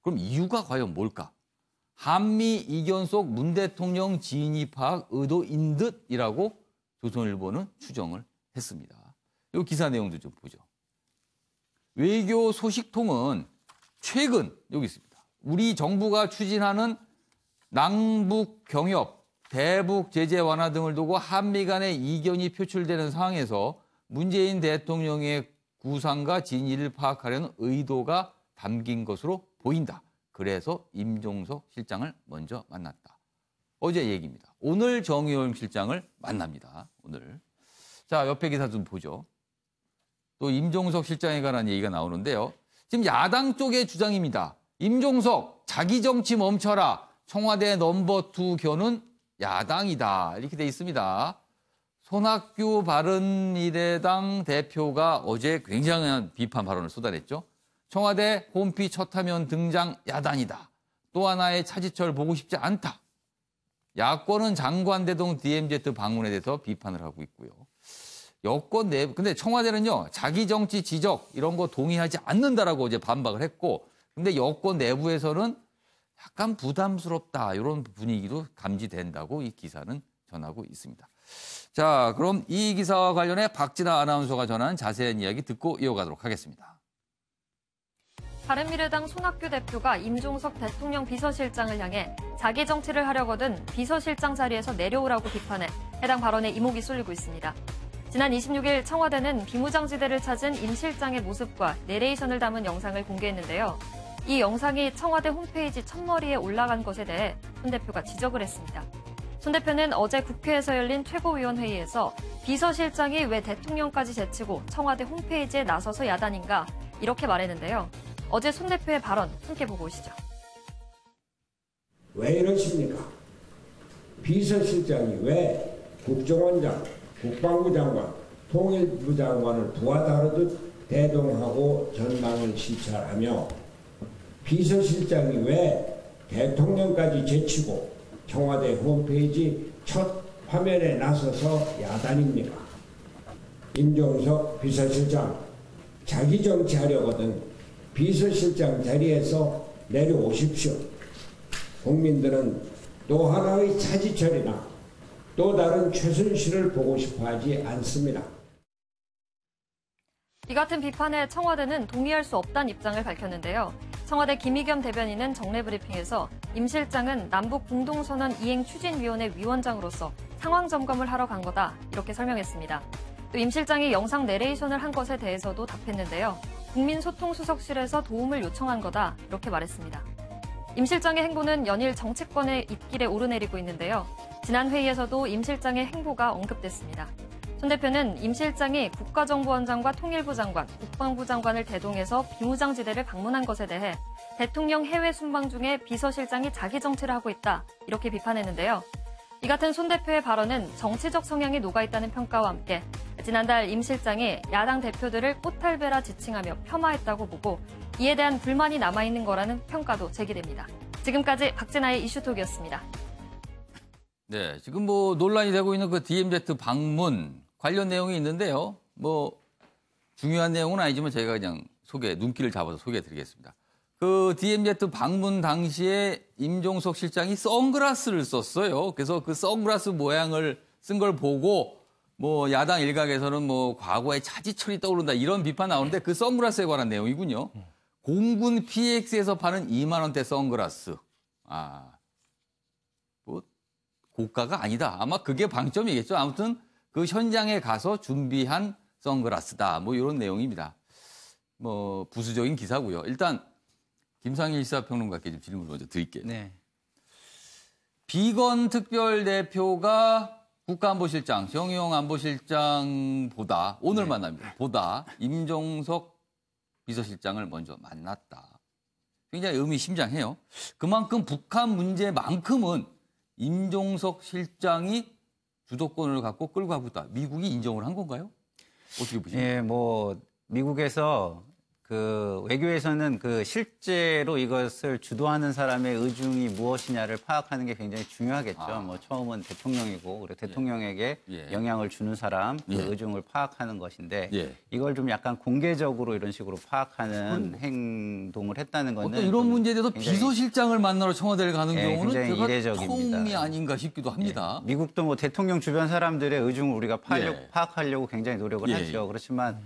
Speaker 1: 그럼 이유가 과연 뭘까? 한미 이견 속 문 대통령 진입 파악 의도인 듯이라고 조선일보는 추정을 했습니다. 이 기사 내용도 좀 보죠. 외교 소식통은 최근 여기 있습니다. 우리 정부가 추진하는 남북 경협, 대북 제재 완화 등을 두고 한미 간의 이견이 표출되는 상황에서 문재인 대통령의 구상과 진위를 파악하려는 의도가 담긴 것으로 보인다. 그래서 임종석 실장을 먼저 만났다. 어제 얘기입니다. 오늘 정의용 실장을 만납니다. 오늘. 자, 옆에 기사 좀 보죠. 또 임종석 실장에 관한 얘기가 나오는데요. 지금 야당 쪽의 주장입니다. 임종석 자기 정치 멈춰라. 청와대 넘버 2 견은 야당이다. 이렇게 돼 있습니다. 손학규 바른미래당 대표가 어제 굉장한 비판 발언을 쏟아냈죠. 청와대 홈피 첫 화면 등장 야당이다. 또 하나의 차지철 보고 싶지 않다. 야권은 장관대동 DMZ 방문에 대해서 비판을 하고 있고요. 여권 내부, 근데 청와대는요, 자기 정치 지적 이런 거 동의하지 않는다라고 어제 반박을 했고, 근데 여권 내부에서는 약간 부담스럽다 이런 분위기도 감지된다고 이 기사는 전하고 있습니다. 자, 그럼 이 기사와 관련해 박진아 아나운서가 전한 자세한 이야기 듣고 이어가도록 하겠습니다.
Speaker 10: 바른미래당 손학규 대표가 임종석 대통령 비서실장을 향해 자기 정치를 하려거든 비서실장 자리에서 내려오라고 비판해 해당 발언에 이목이 쏠리고 있습니다. 지난 26일 청와대는 비무장지대를 찾은 임 실장의 모습과 내레이션을 담은 영상을 공개했는데요. 이 영상이 청와대 홈페이지 첫머리에 올라간 것에 대해 손 대표가 지적을 했습니다. 손 대표는 어제 국회에서 열린 최고위원회의에서 비서실장이 왜 대통령까지 제치고 청와대 홈페이지에 나서서 야단인가 이렇게 말했는데요. 어제 손 대표의 발언 함께 보고 오시죠.
Speaker 11: 왜 이러십니까? 비서실장이 왜 국정원장, 국방부 장관, 통일부 장관을 부하 다루듯 대동하고 전망을 실찰하며 비서실장이 왜 대통령까지 제치고 청와대 홈페이지 첫 화면에 나서서 야단입니까? 임종석 비서실장, 자기 정치하려거든 비서실장 자리에서 내려오십시오. 국민들은 또 하나의 차지철이나 또 다른 최순실을 보고 싶어하지 않습니다.
Speaker 10: 이 같은 비판에 청와대는 동의할 수 없다는 입장을 밝혔는데요. 청와대 김의겸 대변인은 정례 브리핑에서 임 실장은 남북 공동선언 이행추진위원회 위원장으로서 상황 점검을 하러 간 거다 이렇게 설명했습니다. 또 임 실장이 영상 내레이션을 한 것에 대해서도 답했는데요. 국민소통수석실에서 도움을 요청한 거다 이렇게 말했습니다. 임 실장의 행보는 연일 정치권의 입길에 오르내리고 있는데요. 지난 회의에서도 임 실장의 행보가 언급됐습니다. 손 대표는 임 실장이 국가정보원장과 통일부 장관, 국방부 장관을 대동해서 비무장지대를 방문한 것에 대해 대통령 해외 순방 중에 비서실장이 자기 정치를 하고 있다 이렇게 비판했는데요. 이 같은 손 대표의 발언은 정치적 성향이 녹아있다는 평가와 함께 지난달 임 실장이 야당 대표들을 꽃탈배라 지칭하며 폄하했다고 보고 이에 대한 불만이 남아있는 거라는 평가도 제기됩니다. 지금까지 박진아의 이슈톡이었습니다.
Speaker 1: 네, 지금 뭐 논란이 되고 있는 그 DMZ 방문 관련 내용이 있는데요. 뭐 중요한 내용은 아니지만 저희가 그냥 눈길을 잡아서 소개해드리겠습니다. 그 DMZ 방문 당시에 임종석 실장이 선글라스를 썼어요. 그래서 그 선글라스 모양을 쓴 걸 보고 뭐 야당 일각에서는 뭐 과거의 차지철이 떠오른다 이런 비판 나오는데 그 선글라스에 관한 내용이군요. 공군 PX에서 파는 2만 원대 선글라스. 뭐 고가가 아니다. 아마 그게 방점이겠죠. 아무튼 그 현장에 가서 준비한 선글라스다. 뭐 이런 내용입니다. 뭐 부수적인 기사고요. 일단 김상일 시사평론가께 좀 질문을 먼저 드릴게요.
Speaker 2: 네.
Speaker 1: 비건 특별대표가 국가안보실장, 정의용 안보실장보다 오늘 만납니다. 보다 임종석 비서실장을 먼저 만났다. 굉장히 의미심장해요. 그만큼 북한 문제만큼은 임종석 실장이 주도권을 갖고 끌고 가고 있다. 미국이 인정을 한 건가요? 어떻게 보십니까?
Speaker 2: 예, 뭐 미국에서 그 외교에서는 그 실제로 이것을 주도하는 사람의 의중이 무엇이냐를 파악하는 게 굉장히 중요하겠죠. 뭐 처음은 대통령이고 그리고 대통령에게 영향을 주는 사람 그 의중을 파악하는 것인데 이걸 좀 약간 공개적으로 이런 식으로 파악하는 행동을 했다는 거는
Speaker 1: 어떤 이런 문제에 대해서 비서실장을 만나러 청와대를 가는 경우는
Speaker 2: 굉장히
Speaker 1: 제가
Speaker 2: 이례적입니다.
Speaker 1: 처음이 아닌가 싶기도 합니다.
Speaker 2: 미국도 뭐 대통령 주변 사람들의 의중을 우리가 파악하려고 굉장히 노력을 하죠. 그렇지만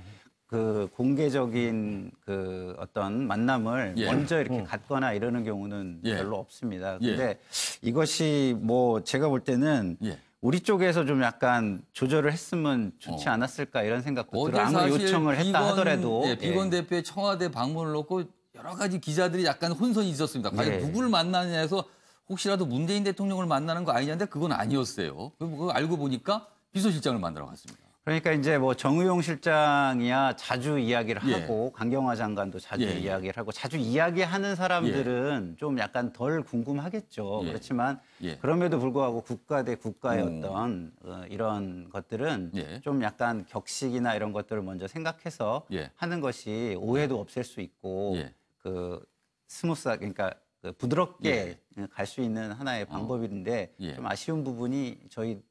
Speaker 2: 그 공개적인 그 어떤 만남을 먼저 이렇게 갖거나 이러는 경우는 별로 없습니다. 근데 이것이 뭐 제가 볼 때는 우리 쪽에서 좀 약간 조절을 했으면 좋지 않았을까 이런 생각도 들어요. 아무리 요청을 했다 하더라도.
Speaker 1: 비건 대표의 청와대 방문을 놓고 여러 가지 기자들이 약간 혼선이 있었습니다. 과연 누구를 만나느냐 해서 혹시라도 문재인 대통령을 만나는 거 아니냐는데 그건 아니었어요. 그거 알고 보니까 비서실장을 만나러 갔습니다.
Speaker 2: 그러니까 이제 뭐 정의용 실장이야 자주 이야기를 하고 강경화 장관도 자주 이야기를 하고 자주 이야기하는 사람들은 좀 약간 덜 궁금하겠죠. 그렇지만 그럼에도 불구하고 국가 대 국가의 어떤 이런 것들은 좀 약간 격식이나 이런 것들을 먼저 생각해서 하는 것이 오해도 없앨 수 있고 그 스무스하게 그러니까 그 부드럽게 갈 수 있는 하나의 방법인데 좀 아쉬운 부분이 저희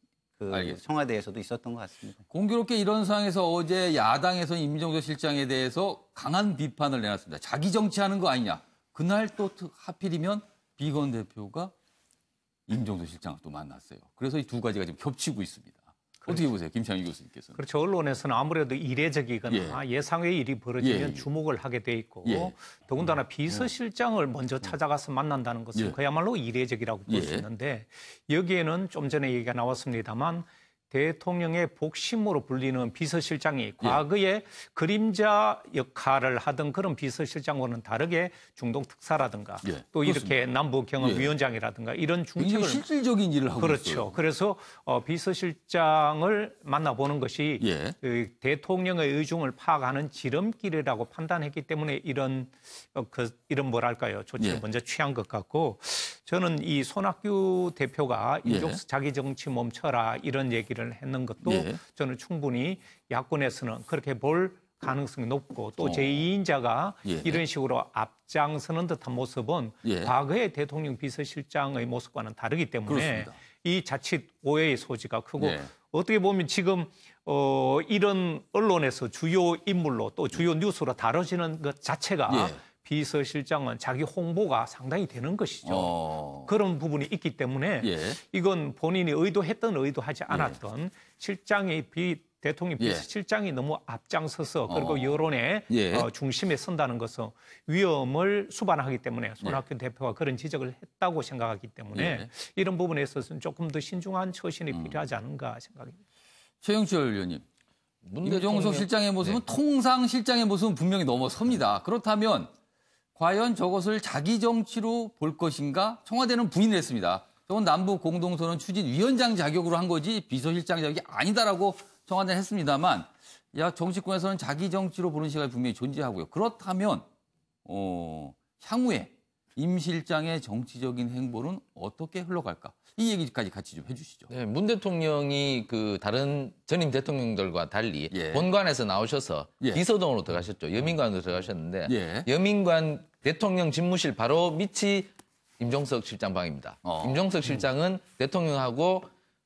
Speaker 2: 청와대에서도 있었던 것 같습니다.
Speaker 1: 공교롭게 이런 상황에서 어제 야당에서 임종석 실장에 대해서 강한 비판을 내놨습니다. 자기 정치하는 거 아니냐. 그날 또 하필이면 비건 대표가 임종석 실장을 또 만났어요. 그래서 이 두 가지가 지금 겹치고 있습니다. 어떻게 보세요, 김창희 교수님께서는?
Speaker 9: 그렇죠. 언론에서는 아무래도 이례적이거나 예상외의 일이 벌어지면 주목을 하게 돼 있고 더군다나 비서실장을 먼저 찾아가서 만난다는 것은 그야말로 이례적이라고 볼 수 있는데 여기에는 좀 전에 얘기가 나왔습니다만 대통령의 복심으로 불리는 비서실장이 과거에 그림자 역할을 하던 그런 비서실장과는 다르게 중동 특사라든가 또 이렇게 남북경험위원장이라든가 이런 중책을
Speaker 1: 실질적인 일을 하고
Speaker 9: 그렇죠.
Speaker 1: 있어요.
Speaker 9: 그래서 비서실장을 만나보는 것이 대통령의 의중을 파악하는 지름길이라고 판단했기 때문에 이런 뭐랄까요 조치를 먼저 취한 것 같고 저는 이 손학규 대표가 임종석 자기 정치 멈춰라 이런 얘기를 했는 것도 저는 충분히 야권에서는 그렇게 볼 가능성이 높고 또 제2인자가 이런 식으로 앞장서는 듯한 모습은 과거의 대통령 비서실장의 모습과는 다르기 때문에
Speaker 1: 그렇습니다.
Speaker 9: 이 자칫 오해의 소지가 크고 어떻게 보면 지금 이런 언론에서 주요 인물로 또 주요 뉴스로 다뤄지는 것 자체가 비서실장은 자기 홍보가 상당히 되는 것이죠. 그런 부분이 있기 때문에 이건 본인이 의도했던 의도하지 않았던 실장이 대통령 비서실장이 너무 앞장서서 그리고 여론의 중심에 선다는 것은 위험을 수반하기 때문에 손학규 대표가 그런 지적을 했다고 생각하기 때문에 이런 부분에 있어서는 조금 더 신중한 처신이 필요하지 않은가 생각합니다.
Speaker 1: 최영철 의원님. 임종석 실장의 모습은 통상 실장의 모습은 분명히 넘어섭니다. 그렇다면 과연 저것을 자기 정치로 볼 것인가? 청와대는 부인을 했습니다. 저건 남북 공동선언 추진위원장 자격으로 한 거지 비서실장 자격이 아니다라고 청와대는 했습니다만 정치권에서는 자기 정치로 보는 시각이 분명히 존재하고요. 그렇다면 향후에 임 실장의 정치적인 행보는 어떻게 흘러갈까? 이 얘기까지 같이 좀 해주시죠.
Speaker 3: 네, 문 대통령이 그 다른 전임 대통령들과 달리 본관에서 나오셔서 비서동으로 들어가셨죠. 여민관으로 들어가셨는데 여민관 대통령 집무실 바로 밑이 임종석 실장 방입니다. 임종석 실장은 대통령하고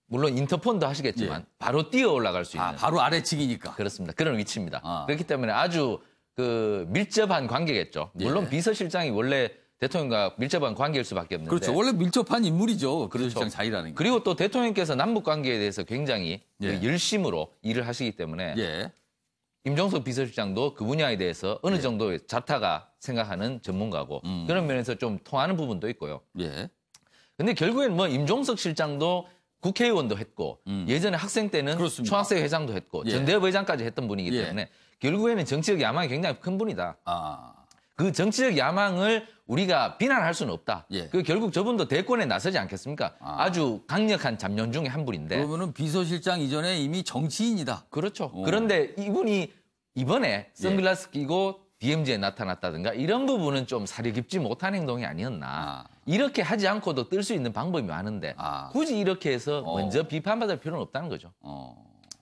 Speaker 3: 물론 인터폰도 하시겠지만 바로 뛰어 올라갈 수 있는.
Speaker 1: 바로 아래층이니까.
Speaker 3: 그렇습니다. 그런 위치입니다. 그렇기 때문에 아주 그 밀접한 관계겠죠. 물론 비서실장이 원래 대통령과 밀접한 관계일 수밖에 없는데.
Speaker 1: 그렇죠. 원래 밀접한 인물이죠. 비서실장
Speaker 3: 그렇죠.
Speaker 1: 자리라는 게.
Speaker 3: 그리고 또 대통령께서 남북 관계에 대해서 굉장히 열심으로 일을 하시기 때문에 임종석 비서실장도 그 분야에 대해서 어느 정도의 자타가 생각하는 전문가고 그런 면에서 좀 통하는 부분도 있고요. 근데 결국엔 뭐 임종석 실장도 국회의원도 했고 예전에 학생 때는
Speaker 1: 그렇습니다.
Speaker 3: 총학생 회장도 했고 전대협 회장까지 했던 분이기 때문에 결국에는 정치적 야망이 굉장히 큰 분이다. 그 정치적 야망을 우리가 비난할 수는 없다. 그 결국 저분도 대권에 나서지 않겠습니까? 아주 강력한 잡년 중에 한 분인데.
Speaker 1: 그러면은 비서실장 이전에 이미 정치인이다.
Speaker 3: 그렇죠. 그런데 이분이 이번에 선글라스 끼고 DMZ에 나타났다든가 이런 부분은 좀 사려 깊지 못한 행동이 아니었나. 이렇게 하지 않고도 뜰 수 있는 방법이 많은데 굳이 이렇게 해서 먼저 비판받을 필요는 없다는 거죠.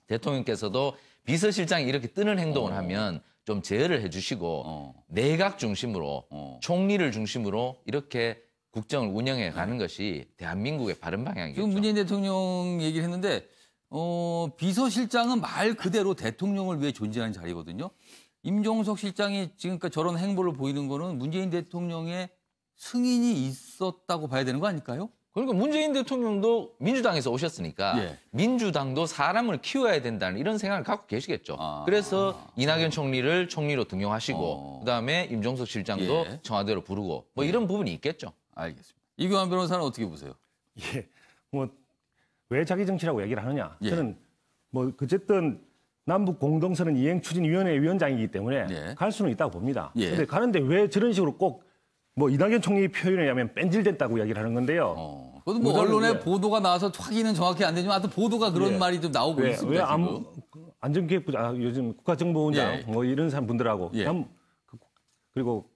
Speaker 3: 대통령께서도 비서실장이 이렇게 뜨는 행동을 하면 좀 제어를 해주시고 내각 중심으로 총리를 중심으로 이렇게 국정을 운영해 가는 것이 대한민국의 바른 방향이겠죠.
Speaker 1: 지금 문재인 대통령 얘기를 했는데 비서실장은 말 그대로 대통령을 위해 존재하는 자리거든요. 임종석 실장이 지금까지 저런 행보를 보이는 거는 문재인 대통령의 승인이 있었다고 봐야 되는 거 아닐까요?
Speaker 3: 그러니까 문재인 대통령도 민주당에서 오셨으니까 민주당도 사람을 키워야 된다는 이런 생각을 갖고 계시겠죠. 그래서 이낙연 총리를 총리로 등용하시고 그다음에 임종석 실장도 청와대로 부르고 뭐 이런 부분이 있겠죠.
Speaker 1: 알겠습니다. 이규환 변호사는 어떻게 보세요?
Speaker 4: 뭐 왜 자기 정치라고 얘기를 하느냐? 저는 뭐 어쨌든 남북 공동선언 이행추진위원회 위원장이기 때문에 갈 수는 있다고 봅니다. 그런데 가는데 왜 저런 식으로 꼭 뭐 이낙연 총리 표현에 의하면 뺀질됐다고 이야기를 하는 건데요.
Speaker 1: 그래도 뭐 언론에 보도가 나와서 확인은 정확히 안 되지만 하여튼 보도가 그런 말이 좀 나오고 있습니다.
Speaker 4: 왜 안전기획부 요즘 국가정보원장 뭐 이런 사람 분들하고 그리고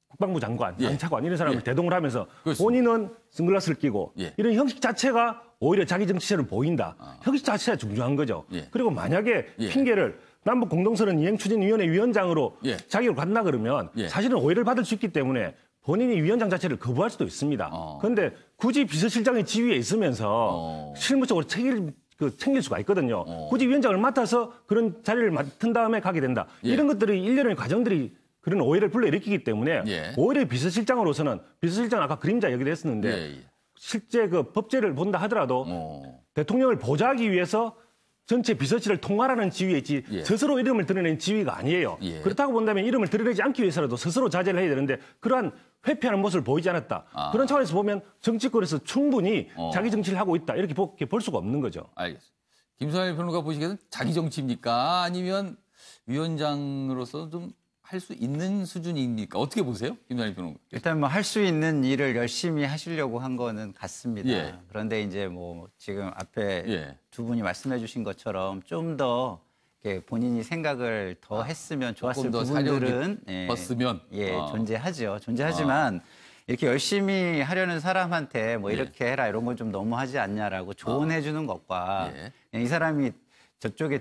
Speaker 4: 국방부 장관, 장차관 이런 사람을 대동을 하면서 본인은 선글라스를 끼고 이런 형식 자체가 오히려 자기 정치를 보인다. 형식 자체가 중요한 거죠. 그리고 만약에 핑계를 남북 공동선언 이행추진위원회 위원장으로 자격을 갖나 그러면 사실은 오해를 받을 수 있기 때문에 본인이 위원장 자체를 거부할 수도 있습니다. 그런데 굳이 비서실장의 지위에 있으면서 실무적으로 챙길 수가 있거든요. 굳이 위원장을 맡아서 그런 자리를 맡은 다음에 가게 된다. 이런 것들이 일련의 과정들이 그런 오해를 불러일으키기 때문에 오히려 비서실장으로서는 비서실장 아까 그림자 얘기를 했었는데 실제 그 법제를 본다 하더라도 대통령을 보좌하기 위해서 전체 비서실을 통할하는 지위에 있지 스스로 이름을 드러낸 지위가 아니에요. 그렇다고 본다면 이름을 드러내지 않기 위해서라도 스스로 자제를 해야 되는데 그러한 회피하는 모습을 보이지 않았다. 그런 차원에서 보면 정치권에서 충분히 자기 정치를 하고 있다. 이렇게 볼 수가 없는 거죠.
Speaker 1: 알겠습니다. 김선일 평론가 보시기에는 자기 정치입니까? 아니면 위원장으로서 좀 할 수 있는 수준입니까? 어떻게 보세요? 김선일 평론가.
Speaker 2: 일단 뭐 할 수 있는 일을 열심히 하시려고 한 거는 같습니다. 그런데 이제 뭐 지금 앞에 두 분이 말씀해 주신 것처럼 좀 더 본인이 생각을 더 했으면 좋았을 부분들은 존재하죠. 존재하지만 이렇게 열심히 하려는 사람한테 뭐 이렇게 해라 이런 건 좀 너무하지 않냐라고 조언해 주는 것과 이 사람이 저쪽에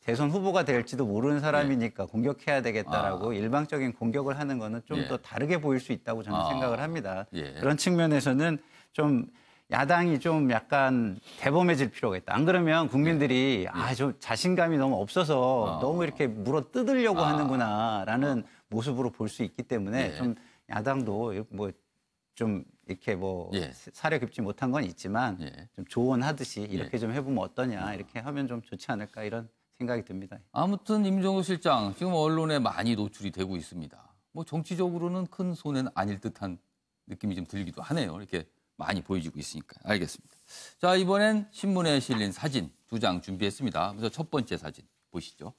Speaker 2: 대선 후보가 될지도 모르는 사람이니까 공격해야 되겠다라고 일방적인 공격을 하는 거는 좀 더 다르게 보일 수 있다고 저는 생각을 합니다. 그런 측면에서는 좀 야당이 좀 약간 대범해질 필요가 있다. 안 그러면 국민들이 좀 자신감이 너무 없어서 너무 이렇게 물어 뜯으려고 하는구나라는 모습으로 볼 수 있기 때문에 좀 야당도 뭐 좀 이렇게 뭐 사려 깊지 못한 건 있지만 좀 조언하듯이 이렇게 좀 해보면 어떠냐 이렇게 하면 좀 좋지 않을까 이런 생각이 듭니다.
Speaker 1: 아무튼 임종석 실장 지금 언론에 많이 노출이 되고 있습니다. 뭐 정치적으로는 큰 손해는 아닐 듯한 느낌이 좀 들기도 하네요. 이렇게 많이 보여지고 있으니까. 알겠습니다. 자, 이번엔 신문에 실린 사진 2장 준비했습니다. 그래서 첫 번째 사진 보시죠.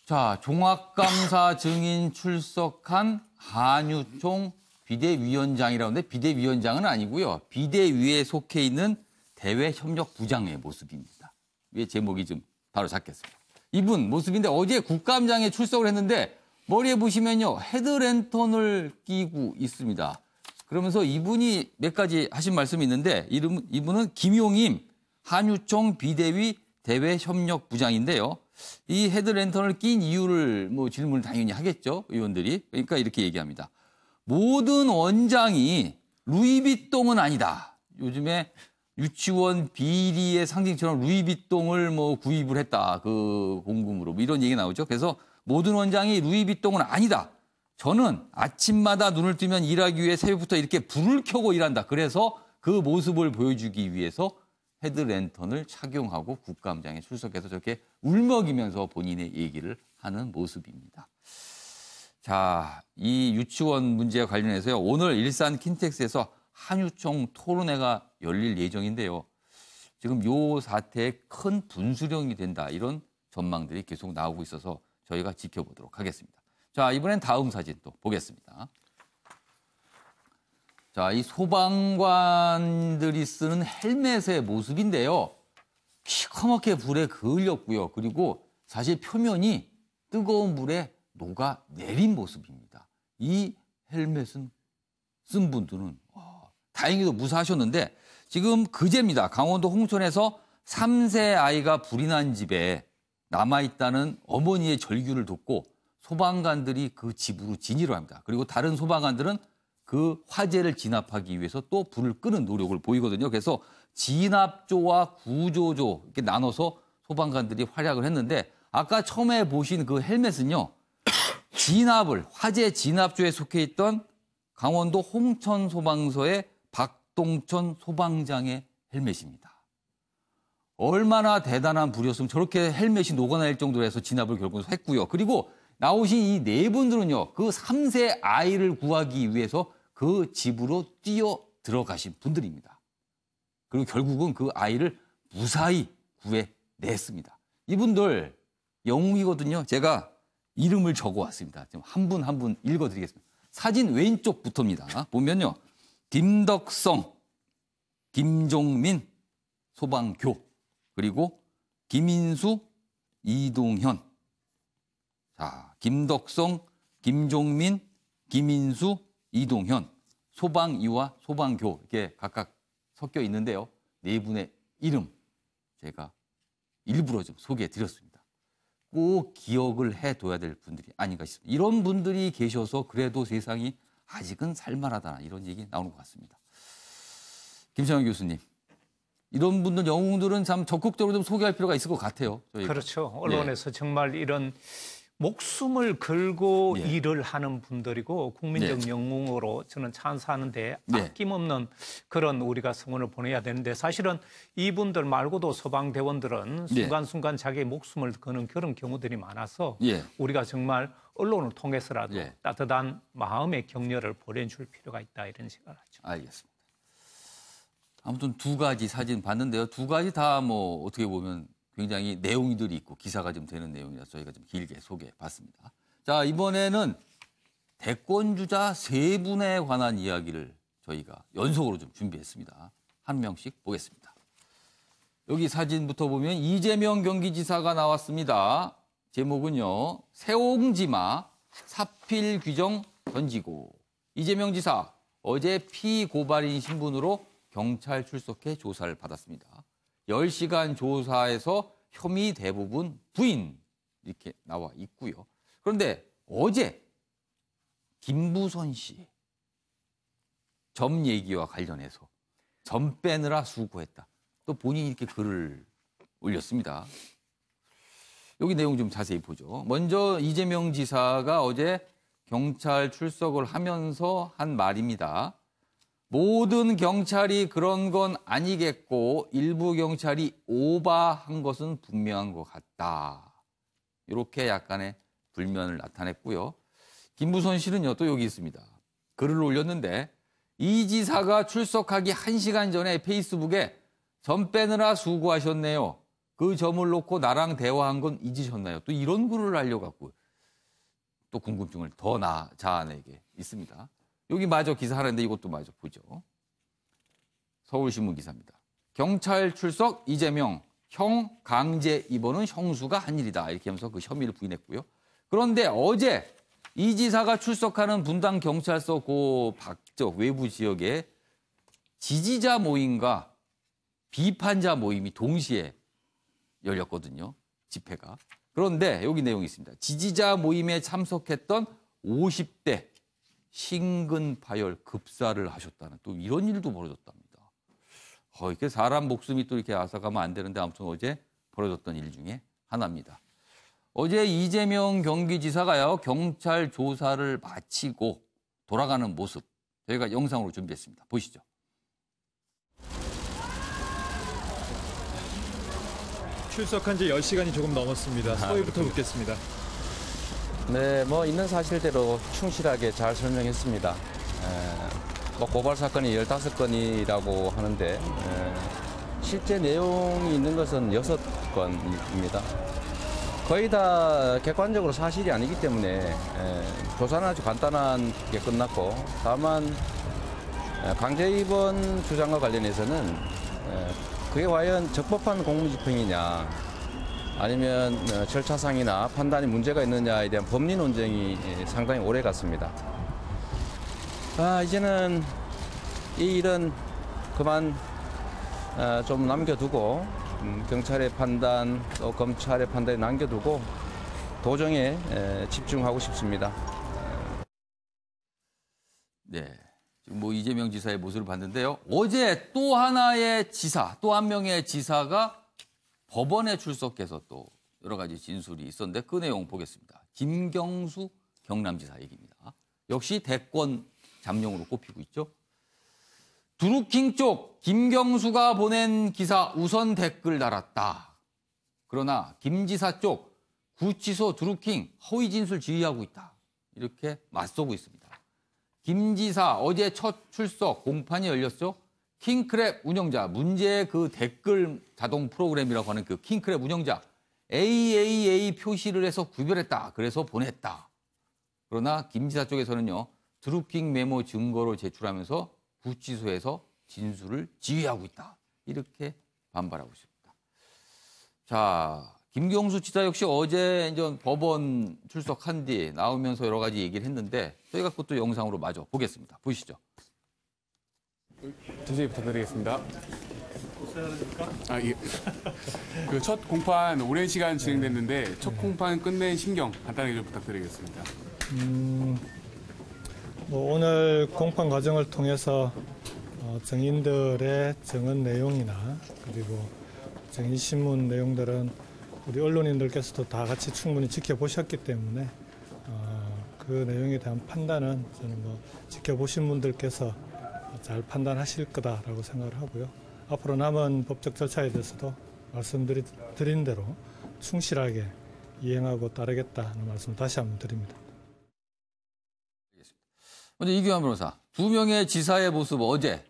Speaker 1: 자, 종합감사 증인 출석한 한유총 비대위원장이라고 하는데 비대위원장은 아니고요. 비대위에 속해 있는 대외협력부장의 모습입니다. 위에 제목이 좀 바로 잡겠습니다. 이분 모습인데 어제 국감장에 출석을 했는데 머리에 보시면요. 헤드랜턴을 끼고 있습니다. 그러면서 이분이 몇 가지 하신 말씀이 있는데 이분은 김용임 한유총 비대위 대외협력부장인데요. 이 헤드랜턴을 낀 이유를 뭐 질문을 당연히 하겠죠. 의원들이. 그러니까 이렇게 얘기합니다. 모든 원장이 루이비통은 아니다. 요즘에 유치원 비리의 상징처럼 루이비통을 뭐 구입을 했다. 그 공금으로. 뭐 이런 얘기 나오죠. 그래서 모든 원장이 루이비통은 아니다. 저는 아침마다 눈을 뜨면 일하기 위해 새벽부터 이렇게 불을 켜고 일한다. 그래서 그 모습을 보여주기 위해서 헤드랜턴을 착용하고 국감장에 출석해서 저렇게 울먹이면서 본인의 얘기를 하는 모습입니다. 자, 이 유치원 문제와 관련해서요. 오늘 일산 킨텍스에서 한유총 토론회가 열릴 예정인데요. 지금 요 사태에 큰 분수령이 된다. 이런 전망들이 계속 나오고 있어서 저희가 지켜보도록 하겠습니다. 자, 이번엔 다음 사진 또 보겠습니다. 자, 이 소방관들이 쓰는 헬멧의 모습인데요. 시커멓게 불에 그을렸고요. 그리고 사실 표면이 뜨거운 물에 녹아내린 모습입니다. 이 헬멧은 쓴 분들은 다행히도 무사하셨는데 지금 그제입니다. 강원도 홍천에서 3세 아이가 불이 난 집에 남아있다는 어머니의 절규를 돕고 소방관들이 그 집으로 진입을 합니다. 그리고 다른 소방관들은 그 화재를 진압하기 위해서 또 불을 끄는 노력을 보이거든요. 그래서 진압조와 구조조 이렇게 나눠서 소방관들이 활약을 했는데 아까 처음에 보신 그 헬멧은요. 화재 진압조에 속해 있던 강원도 홍천 소방서의 박동천 소방장의 헬멧입니다. 얼마나 대단한 불이었으면 저렇게 헬멧이 녹아낼 정도로 해서 진압을 결국 했고요. 그리고 나오신 이 네 분들은요. 그 3세 아이를 구하기 위해서 그 집으로 뛰어 들어가신 분들입니다. 그리고 결국은 그 아이를 무사히 구해냈습니다. 이분들 영웅이거든요. 제가 이름을 적어왔습니다. 지금 한 분 한 분 읽어드리겠습니다. 사진 왼쪽부터입니다. 보면요. 김덕성, 김종민, 소방교, 그리고 김인수, 이동현. 자, 김덕성, 김종민, 김인수, 이동현, 소방이와 소방교 이렇게 각각 섞여 있는데요. 네 분의 이름 제가 일부러 좀 소개해드렸습니다. 꼭 기억을 해둬야 될 분들이 아닌가 싶습니다. 이런 분들이 계셔서 그래도 세상이 아직은 살만하다 이런 얘기 나오는 것 같습니다. 김창현 교수님. 이런 분들, 영웅들은 참 적극적으로 좀 소개할 필요가 있을 것 같아요. 저희가.
Speaker 9: 그렇죠. 언론에서 정말 이런 목숨을 걸고 일을 하는 분들이고 국민적 영웅으로 저는 찬사하는데 아낌없는 그런 우리가 성원을 보내야 되는데 사실은 이분들 말고도 소방대원들은 순간순간 자기의 목숨을 거는 그런 경우들이 많아서 우리가 정말 언론을 통해서라도 따뜻한 마음의 격려를 보내줄 필요가 있다 이런 생각을 하죠.
Speaker 1: 알겠습니다. 아무튼 두 가지 사진 봤는데요. 두 가지 다 뭐 어떻게 보면 굉장히 내용들이 있고 기사가 좀 되는 내용이라서 저희가 좀 길게 소개해봤습니다. 자, 이번에는 대권주자 세 분에 관한 이야기를 저희가 연속으로 좀 준비했습니다. 한 명씩 보겠습니다. 여기 사진부터 보면 이재명 경기지사가 나왔습니다. 제목은요. 세옹지마 사필 규정 던지고. 이재명 지사 어제 피고발인 신분으로 경찰 출석해 조사를 받았습니다. 10시간 조사에서 혐의 대부분 부인 이렇게 나와 있고요. 그런데 어제 김부선 씨 점 얘기와 관련해서 점 빼느라 수고했다. 또 본인이 이렇게 글을 올렸습니다. 여기 내용 좀 자세히 보죠. 먼저 이재명 지사가 어제 경찰 출석을 하면서 한 말입니다. 모든 경찰이 그런 건 아니겠고 일부 경찰이 오바한 것은 분명한 것 같다. 이렇게 약간의 불면을 나타냈고요. 김부선 씨는요, 또 여기 있습니다. 글을 올렸는데 이 지사가 출석하기 1시간 전에 페이스북에 점 빼느라 수고하셨네요. 그 점을 놓고 나랑 대화한 건 잊으셨나요? 또 이런 글을 알려갖고 또 궁금증을 더 자아내게 있습니다. 여기 마저 기사 하나인데 이것도 마저 보죠. 서울신문 기사입니다. 경찰 출석 이재명 형 강제 입원은 형수가 한 일이다. 이렇게 하면서 그 혐의를 부인했고요. 그런데 어제 이 지사가 출석하는 분당 경찰서 그 밖쪽 외부 지역에 지지자 모임과 비판자 모임이 동시에 열렸거든요. 집회가. 그런데 여기 내용이 있습니다. 지지자 모임에 참석했던 50대 신근 파열 급사를 하셨다는 또 이런 일도 벌어졌답니다. 이렇게 사람 목숨이 또 이렇게 앗아가면 안 되는데 아무튼 어제 벌어졌던 일 중에 하나입니다. 어제 이재명 경기지사가요 경찰 조사를 마치고 돌아가는 모습 저희가 영상으로 준비했습니다. 보시죠.
Speaker 12: 출석한 지 10시간이 조금 넘었습니다. 소위부터 묻겠습니다.
Speaker 13: 네, 있는 사실대로 충실하게 잘 설명했습니다. 고발 사건이 15건이라고 하는데 실제 내용이 있는 것은 6건입니다. 거의 다 객관적으로 사실이 아니기 때문에 조사는 아주 간단하게 끝났고 다만 강제 입원 주장과 관련해서는 그게 과연 적법한 공무집행이냐 아니면 절차상이나 판단이 문제가 있느냐에 대한 법리 논쟁이 상당히 오래 갔습니다. 이제는 이 일은 그만 좀 남겨두고 경찰의 판단 또 검찰의 판단에 남겨두고 도정에 집중하고 싶습니다.
Speaker 1: 네, 지금 뭐 이재명 지사의 모습을 봤는데요. 어제 또 하나의 지사, 또 한 명의 지사가 법원에 출석해서 또 여러 가지 진술이 있었는데 그 내용 보겠습니다. 김경수 경남지사 얘기입니다. 역시 대권 잠룡으로 꼽히고 있죠. 드루킹 쪽 김경수가 보낸 기사 우선 댓글 달았다. 그러나 김 지사 쪽 구치소 드루킹 허위 진술 지휘하고 있다. 이렇게 맞서고 있습니다. 김 지사 어제 첫 출석 공판이 열렸죠. 킹크랩 운영자 문제의 그 댓글 자동 프로그램이라고 하는 그 킹크랩 운영자 AAA 표시를 해서 구별했다. 그래서 보냈다. 그러나 김 지사 쪽에서는요. 드루킹 메모 증거를 제출하면서 구치소에서 진술을 지휘하고 있다. 이렇게 반발하고 있습니다. 자, 김경수 지사 역시 어제 이제 법원 출석한 뒤 나오면서 여러 가지 얘기를 했는데 저희가 그것도 영상으로 마저 보겠습니다. 보시죠.
Speaker 14: 자세히 부탁드리겠습니다. 예. 그 첫 공판 오랜 시간 진행됐는데 첫 공판 끝낸 심경 간단하게 좀 부탁드리겠습니다.
Speaker 15: 뭐 오늘 공판 과정을 통해서 증인들의 증언 내용이나 그리고 증인신문 내용들은 우리 언론인들께서도 다 같이 충분히 지켜보셨기 때문에 그 내용에 대한 판단은 저는 뭐 지켜보신 분들께서 잘 판단하실 거다라고 생각을 하고요. 앞으로 남은 법적 절차에 대해서도 말씀드린 대로 충실하게 이행하고 따르겠다는 말씀 다시 한번 드립니다.
Speaker 1: 먼저 이규환 변호사, 두 명의 지사의 모습 어제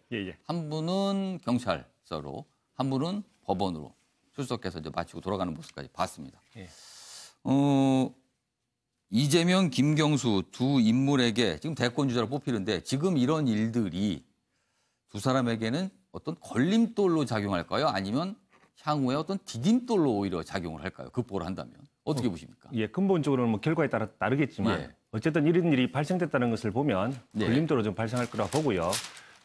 Speaker 1: 한 분은 경찰서로 한 분은 법원으로 출석해서 이제 마치고 돌아가는 모습까지 봤습니다. 이재명, 김경수 두 인물에게 지금 대권 주자로 뽑히는데 지금 이런 일들이 두 사람에게는 어떤 걸림돌로 작용할까요? 아니면 향후에 어떤 디딤돌로 오히려 작용을 할까요? 극복을 한다면. 어떻게 보십니까?
Speaker 4: 예, 근본적으로는 뭐 결과에 따라 다르겠지만 어쨌든 이런 일이 발생됐다는 것을 보면 걸림돌로 좀 발생할 거라 보고요.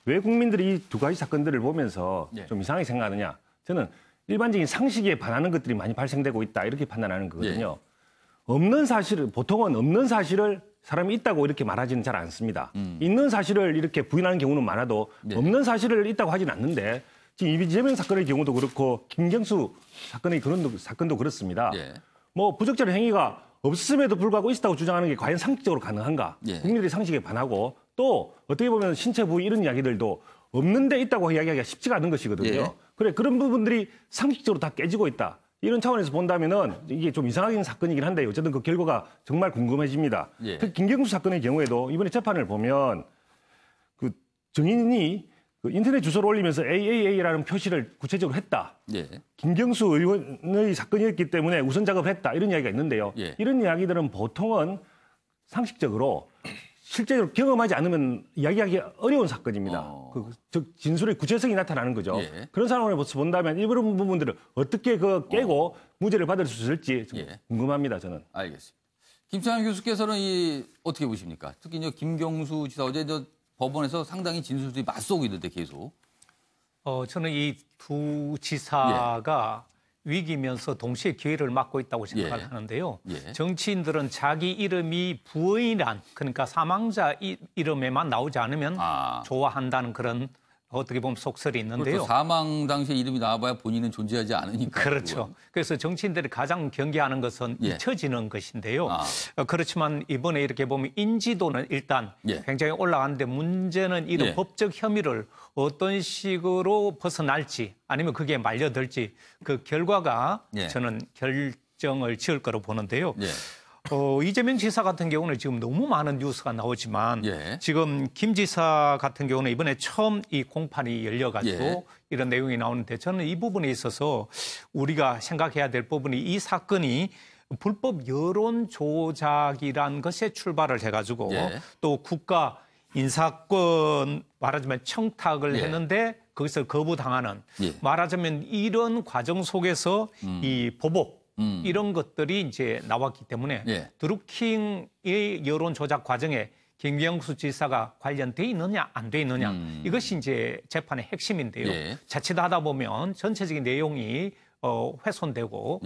Speaker 4: 왜 국민들이 이 두 가지 사건들을 보면서 좀 이상하게 생각하느냐. 저는 일반적인 상식에 반하는 것들이 많이 발생되고 있다 이렇게 판단하는 거거든요. 없는 사실을 보통은 없는 사실을 사람이 있다고 이렇게 말하지는 잘 않습니다. 있는 사실을 이렇게 부인하는 경우는 많아도 없는 사실을 있다고 하진 않는데 지금 이재명 사건의 경우도 그렇고 김경수 사건의 그런 사건도 그렇습니다. 뭐 부적절한 행위가 없음에도 불구하고 있었다고 주장하는 게 과연 상식적으로 가능한가? 국민들이 상식에 반하고 또 어떻게 보면 신체 부위 이런 이야기들도 없는데 있다고 이야기하기가 쉽지가 않은 것이거든요. 그래 그런 부분들이 상식적으로 다 깨지고 있다. 이런 차원에서 본다면은 이게 좀 이상한 사건이긴 한데 어쨌든 그 결과가 정말 궁금해집니다. 특히 김경수 사건의 경우에도 이번에 재판을 보면 그 증인이 그 인터넷 주소를 올리면서 AAA라는 표시를 구체적으로 했다. 김경수 의원의 사건이었기 때문에 우선 작업을 했다. 이런 이야기가 있는데요. 이런 이야기들은 보통은 상식적으로 실제로 경험하지 않으면 이야기하기 어려운 사건입니다. 즉 진술의 구체성이 나타나는 거죠. 그런 상황에서 본다면 이런 부분들을 어떻게 깨고 무죄를 받을 수 있을지 궁금합니다. 저는.
Speaker 1: 알겠습니다. 김창현 교수께서는 어떻게 보십니까? 특히 이제 김경수 지사 어제 법원에서 상당히 진술들이 맞서고 있는데 계속.
Speaker 9: 저는 이 두 지사가 위기면서 동시에 기회를 맞고 있다고 생각을 하는데요. 정치인들은 자기 이름이 부인한 그러니까 사망자 이름에만 나오지 않으면 좋아한다는 그런 어떻게 보면 속설이 있는데요.
Speaker 1: 그렇죠. 사망 당시에 이름이 나와봐야 본인은 존재하지 않으니까.
Speaker 9: 그렇죠.
Speaker 1: 그건.
Speaker 9: 그래서 정치인들이 가장 경계하는 것은 잊혀지는 것인데요. 그렇지만 이번에 이렇게 보면 인지도는 일단 굉장히 올라가는데 문제는 이런 법적 혐의를 어떤 식으로 벗어날지 아니면 그게 말려들지 그 결과가 저는 결정을 지을 거로 보는데요. 이재명 지사 같은 경우는 지금 너무 많은 뉴스가 나오지만 지금 김 지사 같은 경우는 이번에 처음 이 공판이 열려가지고 이런 내용이 나오는데 저는 이 부분에 있어서 우리가 생각해야 될 부분이 이 사건이 불법 여론 조작이란 것에 출발을 해가지고 또 국가 인사권 말하자면 청탁을 했는데 거기서 거부당하는 말하자면 이런 과정 속에서 이 보복 이런 것들이 이제 나왔기 때문에 드루킹의 여론 조작 과정에 김경수 지사가 관련돼 있느냐 안 돼 있느냐 이것이 이제 재판의 핵심인데요. 자칫 하다 보면 전체적인 내용이 훼손되고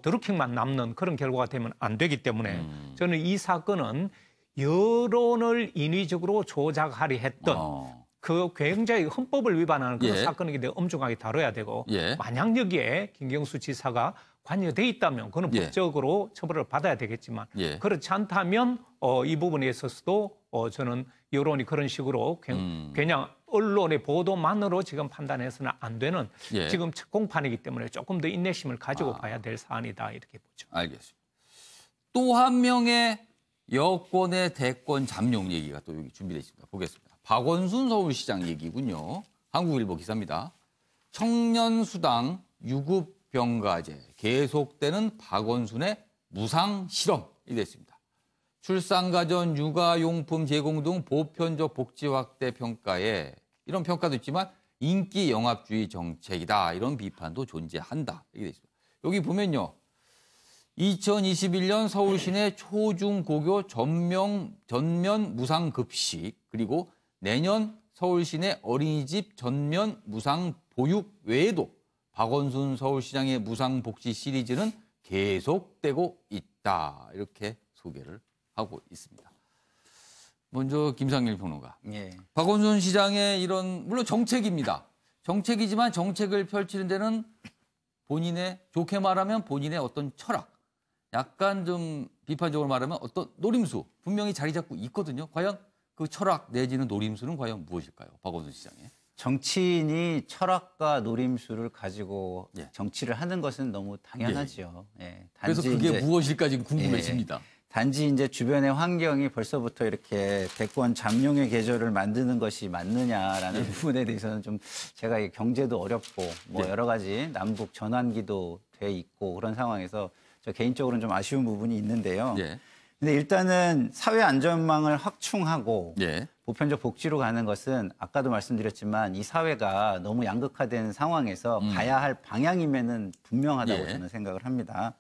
Speaker 9: 드루킹만 남는 그런 결과가 되면 안 되기 때문에 저는 이 사건은 여론을 인위적으로 조작하려 했던 그 굉장히 헌법을 위반하는 그런 사건이기 때문에 엄중하게 다뤄야 되고 만약 여기에 김경수 지사가 관여돼 있다면 그건 법적으로 처벌을 받아야 되겠지만 그렇지 않다면 이 부분에 있어서도 저는 여론이 그런 식으로 그냥 언론의 보도만으로 지금 판단해서는 안 되는 지금 첫 공판이기 때문에 조금 더 인내심을 가지고 봐야 될 사안이다 이렇게 보죠.
Speaker 1: 알겠습니다. 또 한 명의 여권의 대권 잠룡 얘기가 또 여기 준비되어 있습니다. 보겠습니다. 박원순 서울시장 얘기군요. 한국일보 기사입니다. 청년수당 유급병가제 계속되는 박원순의 무상 실험이 됐습니다. 출산가전 육아용품 제공 등 보편적 복지 확대 평가에 이런 평가도 있지만 인기 영합주의 정책이다. 이런 비판도 존재한다. 이게 돼 있습니다. 여기 보면요. 2021년 서울 시내 초중고교 전면 무상 급식 그리고 내년 서울 시내 어린이집 전면 무상 보육 외에도 박원순 서울시장의 무상 복지 시리즈는 계속되고 있다. 이렇게 소개를 하고 있습니다. 먼저 김상일 평론가. 박원순 시장의 이런 물론 정책입니다. 정책이지만 정책을 펼치는 데는 본인의 좋게 말하면 본인의 어떤 철학, 약간 좀 비판적으로 말하면 어떤 노림수 분명히 자리 잡고 있거든요. 과연 그 철학 내지는 노림수는 과연 무엇일까요? 박원순 시장의.
Speaker 2: 정치인이 철학과 노림수를 가지고 정치를 하는 것은 너무 당연하죠.
Speaker 1: 그래서 그게 무엇일까 지금 궁금해집니다.
Speaker 2: 단지 이제 주변의 환경이 벌써부터 이렇게 대권 잠룡의 계절을 만드는 것이 맞느냐라는 부분에 대해서는 좀 제가 경제도 어렵고 뭐 여러 가지 남북 전환기도 돼 있고 그런 상황에서 저 개인적으로는 좀 아쉬운 부분이 있는데요. 근데 일단은 사회 안전망을 확충하고 보편적 복지로 가는 것은 아까도 말씀드렸지만 이 사회가 너무 양극화된 상황에서 가야 할 방향이면은 분명하다고 저는 생각을 합니다.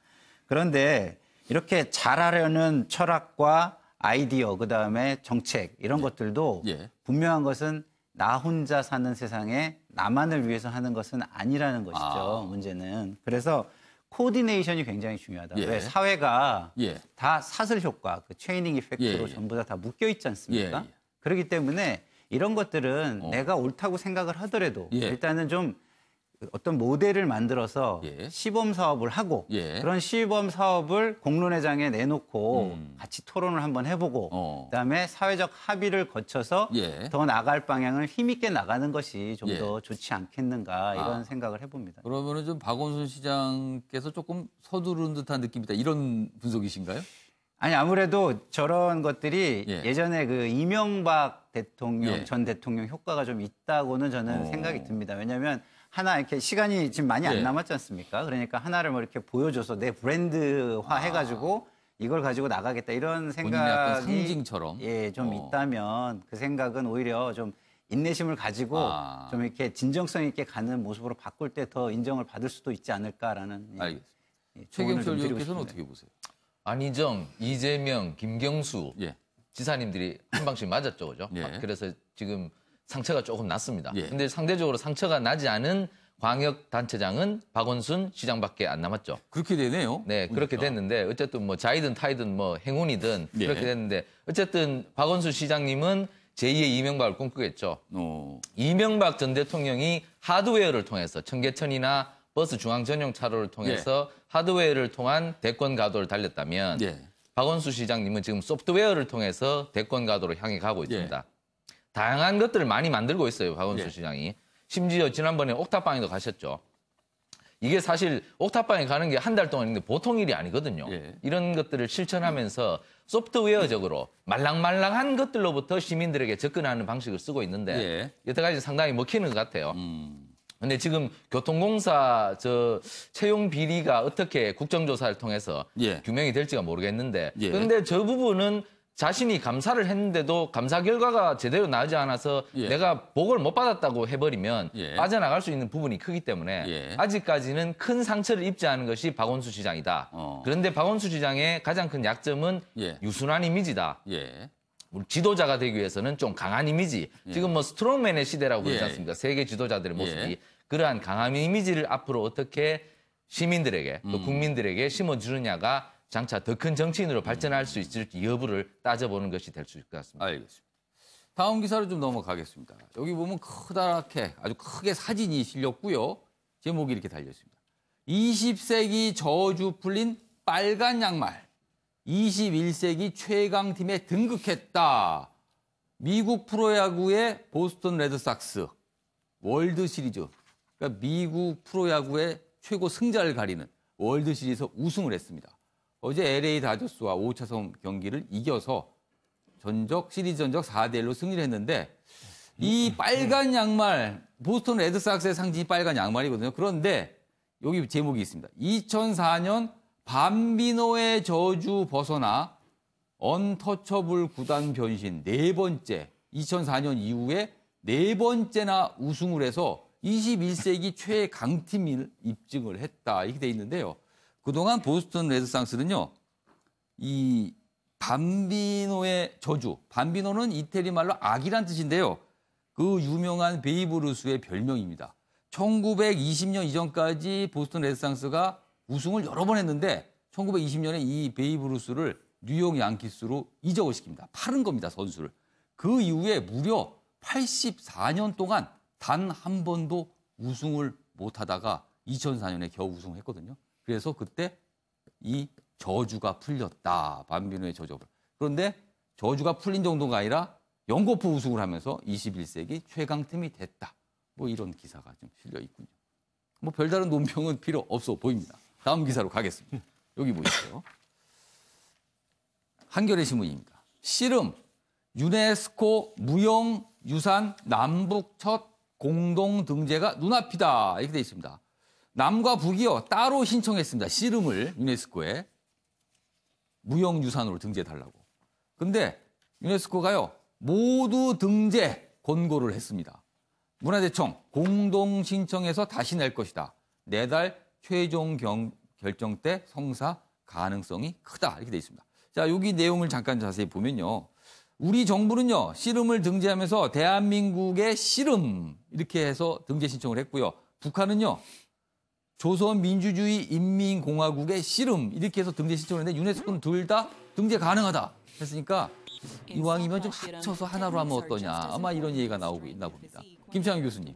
Speaker 2: 그런데 이렇게 잘하려는 철학과 아이디어, 그다음에 정책 이런 것들도 분명한 것은 나 혼자 사는 세상에 나만을 위해서 하는 것은 아니라는 것이죠. 문제는. 그래서 코디네이션이 굉장히 중요하다. 왜 사회가 다 사슬 효과, 그 체이닝 이펙트로 전부 다 묶여 있지 않습니까? 그렇기 때문에 이런 것들은 내가 옳다고 생각을 하더라도 일단은 좀 어떤 모델을 만들어서 시범 사업을 하고 그런 시범 사업을 공론회장에 내놓고 같이 토론을 한번 해보고 그다음에 사회적 합의를 거쳐서 더 나갈 방향을 힘있게 나가는 것이 좀 더 좋지 않겠는가 이런 생각을 해봅니다.
Speaker 1: 그러면은 좀 박원순 시장께서 조금 서두른 듯한 느낌이다 이런 분석이신가요?
Speaker 2: 아니 아무래도 저런 것들이 예전에 그 이명박 대통령 전 대통령 효과가 좀 있다고는 저는 생각이 듭니다. 왜냐하면 하나 이렇게 시간이 지금 많이 안 남았지 않습니까? 그러니까 하나를 뭐 이렇게 보여줘서 내 브랜드화 해가지고 이걸 가지고 나가겠다 이런 생각이
Speaker 1: 상징처럼
Speaker 2: 좀 있다면 그 생각은 오히려 좀 인내심을 가지고 좀 이렇게 진정성 있게 가는 모습으로 바꿀 때 더 인정을 받을 수도 있지 않을까라는.
Speaker 1: 알겠습니다. 최경철 의원께서는 어떻게 보세요?
Speaker 3: 안희정, 이재명, 김경수 지사님들이 한 방씩 맞았죠, 그죠? 그래서 지금 상처가 조금 났습니다. 근데 상대적으로 상처가 나지 않은 광역단체장은 박원순 시장밖에 안 남았죠.
Speaker 1: 그렇게 되네요.
Speaker 3: 네, 그렇게 됐는데 어쨌든 뭐 자이든 타이든 뭐 행운이든 그렇게 됐는데 어쨌든 박원순 시장님은 제2의 이명박을 꿈꾸겠죠. 이명박 전 대통령이 하드웨어를 통해서 청계천이나 버스 중앙 전용 차로를 통해서 하드웨어를 통한 대권 가도를 달렸다면 박원순 시장님은 지금 소프트웨어를 통해서 대권 가도를 향해 가고 있습니다. 다양한 것들을 많이 만들고 있어요, 박원순 시장이. 심지어 지난번에 옥탑방에도 가셨죠. 이게 사실 옥탑방에 가는 게 한 달 동안 있는데 보통 일이 아니거든요. 이런 것들을 실천하면서 소프트웨어적으로 말랑말랑한 것들로부터 시민들에게 접근하는 방식을 쓰고 있는데 여태까지 상당히 먹히는 것 같아요. 근데 지금 교통공사 채용 비리가 어떻게 국정조사를 통해서 규명이 될지가 모르겠는데 근데 저 부분은 자신이 감사를 했는데도 감사 결과가 제대로 나오지 않아서 내가 복을 못 받았다고 해버리면 빠져나갈 수 있는 부분이 크기 때문에 아직까지는 큰 상처를 입지 않은 것이 박원순 시장이다. 그런데 박원순 시장의 가장 큰 약점은 유순한 이미지다. 우리 지도자가 되기 위해서는 좀 강한 이미지. 지금 뭐 스트롱맨의 시대라고 그러지 않습니까? 세계 지도자들의 모습이. 그러한 강한 이미지를 앞으로 어떻게 시민들에게 또 국민들에게 심어주느냐가 장차 더 큰 정치인으로 발전할 수 있을지 여부를 따져보는 것이 될 수 있을 것 같습니다.
Speaker 1: 알겠습니다. 다음 기사로 좀 넘어가겠습니다. 여기 보면 커다랗게 아주 크게 사진이 실렸고요. 제목이 이렇게 달려 있습니다. 20세기 저주 풀린 빨간 양말. 21세기 최강팀에 등극했다. 미국 프로야구의 보스턴 레드삭스 월드 시리즈. 그러니까 미국 프로야구의 최고 승자를 가리는 월드 시리즈에서 우승을 했습니다. 어제 LA 다저스와 5차선 경기를 이겨서 시리즈 전적 4대1로 승리를 했는데 이 빨간 양말, 보스턴 레드삭스의 상징이 빨간 양말이거든요. 그런데 여기 제목이 있습니다. 2004년 밤비노의 저주 벗어나 언터처블 구단 변신 4번째, 2004년 이후에 4번째나 우승을 해서 21세기 최강팀을 입증을 했다. 이렇게 돼 있는데요. 그동안 보스턴 레드삭스는요, 이 밤비노의 저주, 밤비노는 이태리 말로 악이란 뜻인데요. 그 유명한 베이브 루스의 별명입니다. 1920년 이전까지 보스턴 레드삭스가 우승을 여러 번 했는데 1920년에 이 베이브 루스를 뉴욕 양키스로 이적을 시킵니다. 파는 겁니다, 선수를. 그 이후에 무려 84년 동안 단 한 번도 우승을 못하다가 2004년에 겨우 우승했거든요. 그래서 그때 이 저주가 풀렸다. 밤비노의 저주. 그런데 저주가 풀린 정도가 아니라 연거푸 우승을 하면서 21세기 최강팀이 됐다. 뭐 이런 기사가 좀 실려 있군요. 뭐 별다른 논평은 필요 없어 보입니다. 다음 기사로 가겠습니다. 여기 보이시죠? 한겨레 신문입니다. 씨름, 유네스코 무형유산 남북 첫 공동 등재가 눈앞이다. 이렇게 돼 있습니다. 남과 북이요 따로 신청했습니다. 씨름을 유네스코에 무형유산으로 등재해달라고. 근데 유네스코가요 모두 등재 권고를 했습니다. 문화재청 공동 신청해서 다시 낼 것이다. 내달 최종 결정 때 성사 가능성이 크다. 이렇게 돼 있습니다. 자, 여기 내용을 잠깐 자세히 보면요. 우리 정부는요, 씨름을 등재하면서 대한민국의 씨름 이렇게 해서 등재 신청을 했고요. 북한은요, 조선민주주의인민공화국의 씨름 이렇게 해서 등재 신청을 했는데 유네스코는 둘 다 등재 가능하다 했으니까 이왕이면 좀 합쳐서 하나로 하면 어떠냐. 아마 이런 얘기가 나오고 있나 봅니다. 김창현 교수님.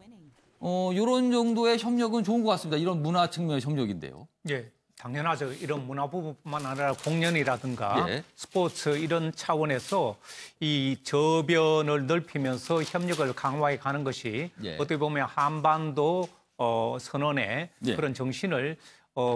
Speaker 1: 이런 정도의 협력은 좋은 것 같습니다. 이런 문화 측면의 협력인데요.
Speaker 9: 예, 당연하죠. 이런 문화 부분뿐만 아니라 공연이라든가 스포츠 이런 차원에서 이 저변을 넓히면서 협력을 강화해 가는 것이 어떻게 보면 한반도 선언의 그런 정신을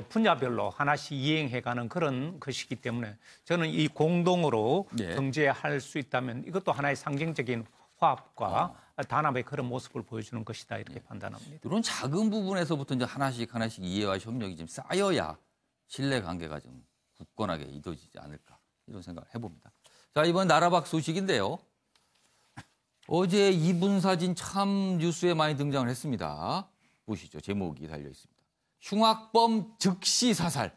Speaker 9: 분야별로 하나씩 이행해가는 그런 것이기 때문에 저는 이 공동으로 등재할 수 있다면 이것도 하나의 상징적인 화합과 단합의 그런 모습을 보여주는 것이다 이렇게 판단합니다.
Speaker 1: 이런 작은 부분에서부터 이제 하나씩 이해와 협력이 좀 쌓여야 신뢰 관계가 좀 굳건하게 이루어지지 않을까 이런 생각을 해봅니다. 자, 이번 나라박 소식인데요. 어제 이분 사진 참 뉴스에 많이 등장을 했습니다. 보시죠. 제목이 달려 있습니다. 흉악범 즉시 사살.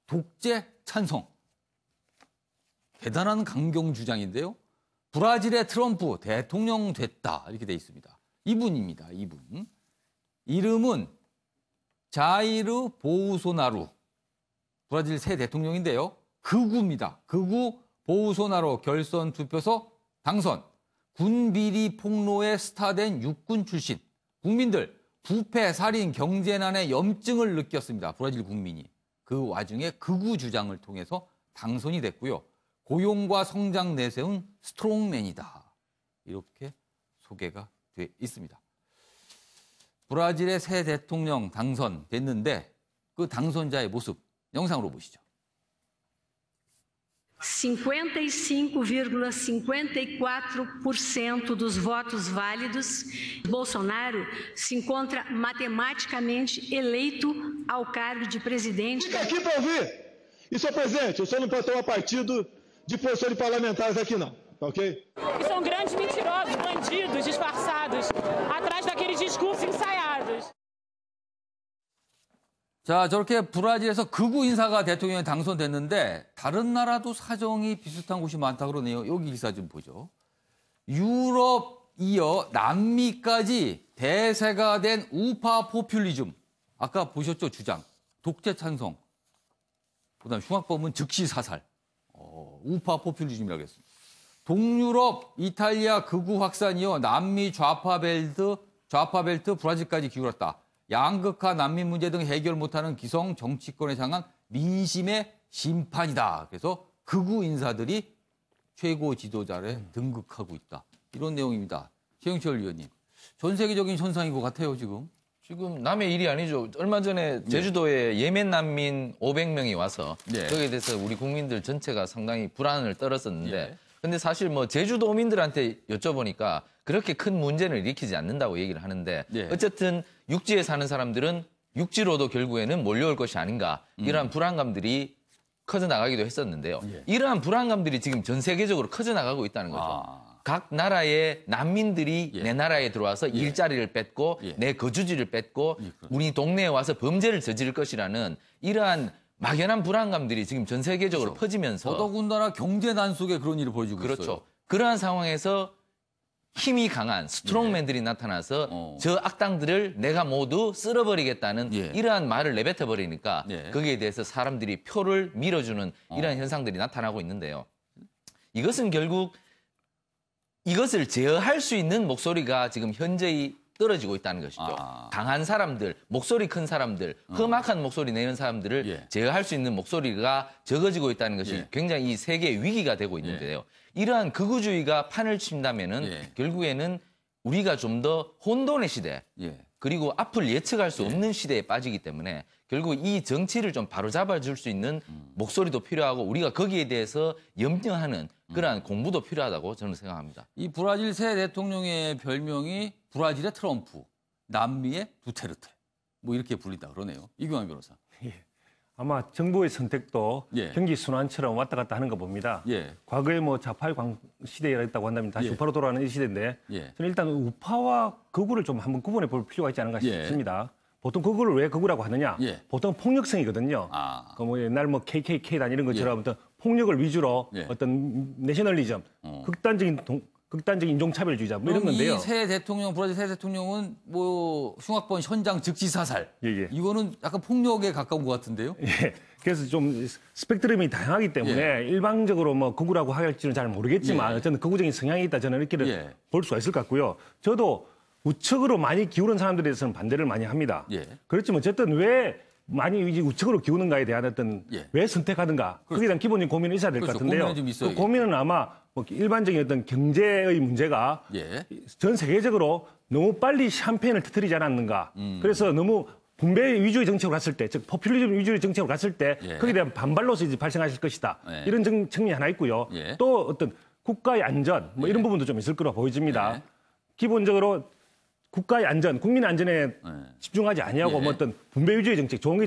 Speaker 1: 독재 찬성. 대단한 강경 주장인데요. 브라질의 트럼프 대통령 됐다. 이렇게 돼 있습니다. 이분입니다. 이분. 이름은 자이르 보우소나루. 브라질 새 대통령인데요. 극우입니다. 극우 보우소나루 결선 투표에서 당선. 군 비리 폭로에 스타된 육군 출신. 국민들 부패, 살인, 경제난의 염증을 느꼈습니다. 브라질 국민이. 그 와중에 극우 주장을 통해서 당선이 됐고요. 고용과 성장 내세운 스트롱맨이다. 이렇게 소개가 돼 있습니다. 브라질의 새 대통령 당선됐는데 그 당선자의 모습 영상으로 보시죠.
Speaker 16: 55,54% dos votos válidos, Bolsonaro se encontra matematicamente eleito ao cargo de presidente.
Speaker 17: Fica aqui para ouvir. E, senhor presidente, o senhor não pode tomar partido de posição de parlamentares aqui não, ok?
Speaker 18: São grandes mentirosos, bandidos, disfarçados, atrás daqueles discursos ensaiados.
Speaker 1: 자, 저렇게 브라질에서 극우 인사가 대통령에 당선됐는데 다른 나라도 사정이 비슷한 곳이 많다 그러네요. 여기 기사 좀 보죠. 유럽 이어 남미까지 대세가 된 우파 포퓰리즘. 아까 보셨죠, 주장. 독재 찬성. 그다음 흉악범은 즉시 사살. 우파 포퓰리즘이라고 했습니다. 동유럽, 이탈리아 극우 확산이어 남미 좌파 벨트 브라질까지 기울었다. 양극화, 난민 문제 등 해결 못하는 기성 정치권에 향한 민심의 심판이다. 그래서 극우 인사들이 최고 지도자에 등극하고 있다. 이런 내용입니다. 최영철 의원님. 전 세계적인 현상인 것 같아요, 지금.
Speaker 3: 지금 남의 일이 아니죠. 얼마 전에 제주도에 예멘 난민 500명이 와서 거기에 대해서 우리 국민들 전체가 상당히 불안을 떨었었는데 근데 사실 뭐 제주도민들한테 여쭤보니까 그렇게 큰 문제를 일으키지 않는다고 얘기를 하는데 어쨌든 육지에 사는 사람들은 육지로도 결국에는 몰려올 것이 아닌가 이러한 불안감들이 커져나가기도 했었는데요. 이러한 불안감들이 지금 전 세계적으로 커져나가고 있다는 거죠. 각 나라의 난민들이 내 나라에 들어와서 일자리를 뺏고 내 거주지를 뺏고 우리 동네에 와서 범죄를 저지를 것이라는 이러한 막연한 불안감들이 지금 전 세계적으로 퍼지면서
Speaker 1: 더더군다나 경제 난 속에 그런 일이 벌어지고 있어요.
Speaker 3: 그렇죠. 그러한 상황에서 힘이 강한 스트롱맨들이 나타나서 저 악당들을 내가 모두 쓸어버리겠다는 이러한 말을 내뱉어버리니까 거기에 대해서 사람들이 표를 밀어주는 이러한 현상들이 나타나고 있는데요. 이것은 결국 이것을 제어할 수 있는 목소리가 지금 현저히 떨어지고 있다는 것이죠. 강한 사람들, 목소리 큰 사람들, 험악한 목소리 내는 사람들을 제어할 수 있는 목소리가 적어지고 있다는 것이 굉장히 이 세계의 위기가 되고 있는데요. 이러한 극우주의가 판을 친다면은 결국에는 우리가 좀 더 혼돈의 시대, 그리고 앞을 예측할 수 없는 시대에 빠지기 때문에 결국 이 정치를 좀 바로잡아 줄 수 있는 목소리도 필요하고 우리가 거기에 대해서 염려하는 그러한 공부도 필요하다고 저는 생각합니다.
Speaker 1: 이 브라질 새 대통령의 별명이 브라질의 트럼프, 남미의 두테르테. 뭐 이렇게 불린다 그러네요. 이규환 변호사.
Speaker 4: 아마 정부의 선택도 경기 순환처럼 왔다 갔다 하는 거 봅니다. 과거에 뭐 좌파의 시대였다고 한다면 다시 우파로 돌아가는 이 시대인데 저는 일단 우파와 극우를 좀 한번 구분해 볼 필요가 있지 않은가 싶습니다. 보통 극우를 왜 극우라고 하느냐? 보통 폭력성이거든요. 그 뭐 옛날 뭐 KKK단 이런 것처럼 어떤 폭력을 위주로 어떤 내셔널리즘, 극단적인 인종차별주의자 뭐 이런 건데요.
Speaker 1: 이 새 대통령, 브라질 새 대통령은 뭐 흉악범 현장 즉시 사살. 이거는 약간 폭력에 가까운 것 같은데요.
Speaker 4: 그래서 좀 스펙트럼이 다양하기 때문에 일방적으로 뭐 극우라고 할지는 잘 모르겠지만 어쨌든 극우적인 성향이 있다 저는 이렇게 볼 수가 있을 것 같고요. 저도 우측으로 많이 기우는 사람들에 대해서는 반대를 많이 합니다. 그렇지만 어쨌든 왜 많이 우측으로 기우는가에 대한 어떤 왜 선택하든가 거기에 대한 기본적인 고민은 있어야 될 것 같은데요. 그 고민은 아마 뭐 일반적인 어떤 경제의 문제가 전 세계적으로 너무 빨리 샴페인을 터뜨리지 않았는가. 그래서 너무 분배 위주의 정책으로 갔을 때, 즉 포퓰리즘 위주의 정책으로 갔을 때 거기에 대한 반발로서 이제 발생하실 것이다. 이런 측면이 하나 있고요. 또 어떤 국가의 안전 뭐 이런 부분도 좀 있을 거로 보여집니다. 기본적으로 국가의 안전, 국민의 안전에 집중하지 아니하고 뭐 어떤 분배 위주의 정책, 좋은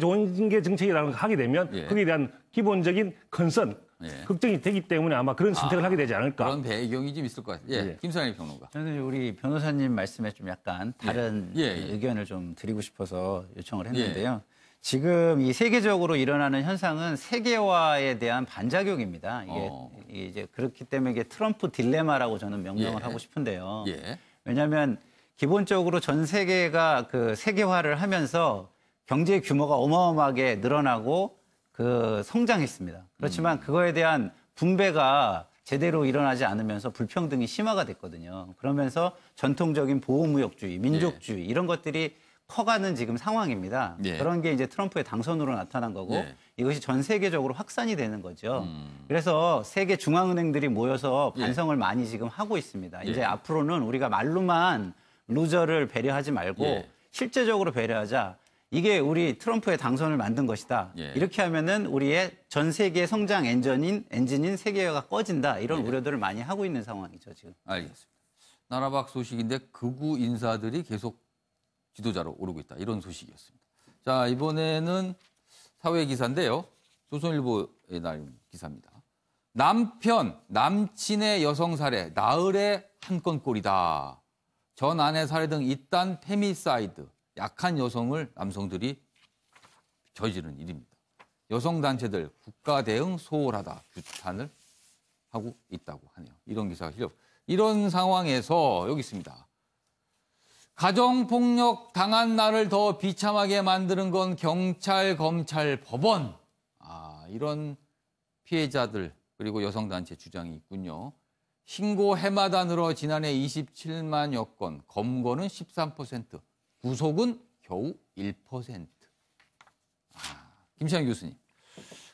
Speaker 4: 게 정책이라는 걸 하게 되면 거기에 대한 기본적인 컨선, 걱정이 되기 때문에 아마 그런 선택을 하게 되지 않을까.
Speaker 1: 그런 배경이 좀 있을 것 같아요. 김상일 평론가.
Speaker 2: 저는 우리 변호사님 말씀에 좀 약간 다른 의견을 좀 드리고 싶어서 요청을 했는데요. 지금 이 세계적으로 일어나는 현상은 세계화에 대한 반작용입니다. 이게 이제 그렇기 때문에 이게 트럼프 딜레마라고 저는 명명을 하고 싶은데요. 왜냐하면 기본적으로 전 세계가 그 세계화를 하면서 경제 규모가 어마어마하게 늘어나고 성장했습니다. 그렇지만 그거에 대한 분배가 제대로 일어나지 않으면서 불평등이 심화가 됐거든요. 그러면서 전통적인 보호무역주의, 민족주의 이런 것들이 커가는 지금 상황입니다. 그런 게 이제 트럼프의 당선으로 나타난 거고 이것이 전 세계적으로 확산이 되는 거죠. 그래서 세계 중앙은행들이 모여서 반성을 많이 지금 하고 있습니다. 이제 앞으로는 우리가 말로만 루저를 배려하지 말고 실제적으로 배려하자. 이게 우리 트럼프의 당선을 만든 것이다. 이렇게 하면은 우리의 전 세계 성장 엔진인 세계화가 꺼진다. 이런 우려들을 많이 하고 있는 상황이죠, 지금.
Speaker 1: 알겠습니다. 나라밖 소식인데 극우 인사들이 계속 지도자로 오르고 있다. 이런 소식이었습니다. 자, 이번에는 사회 기사인데요. 조선일보의 날 기사입니다. 남친의 여성 살해, 나흘에 한 건꼴이다. 전 아내 살해 등 이딴 페미사이드, 약한 여성을 남성들이 저지르는 일입니다. 여성단체들 국가 대응 소홀하다 규탄을 하고 있다고 하네요. 이런 기사가 실렸고. 이런 상황에서 여기 있습니다. 가정폭력 당한 나를 더 비참하게 만드는 건 경찰, 검찰, 법원. 이런 피해자들 그리고 여성단체 주장이 있군요. 신고 해마다 늘어 지난해 27만여 건, 검거는 13%, 구속은 겨우 1%. 김시환 교수님,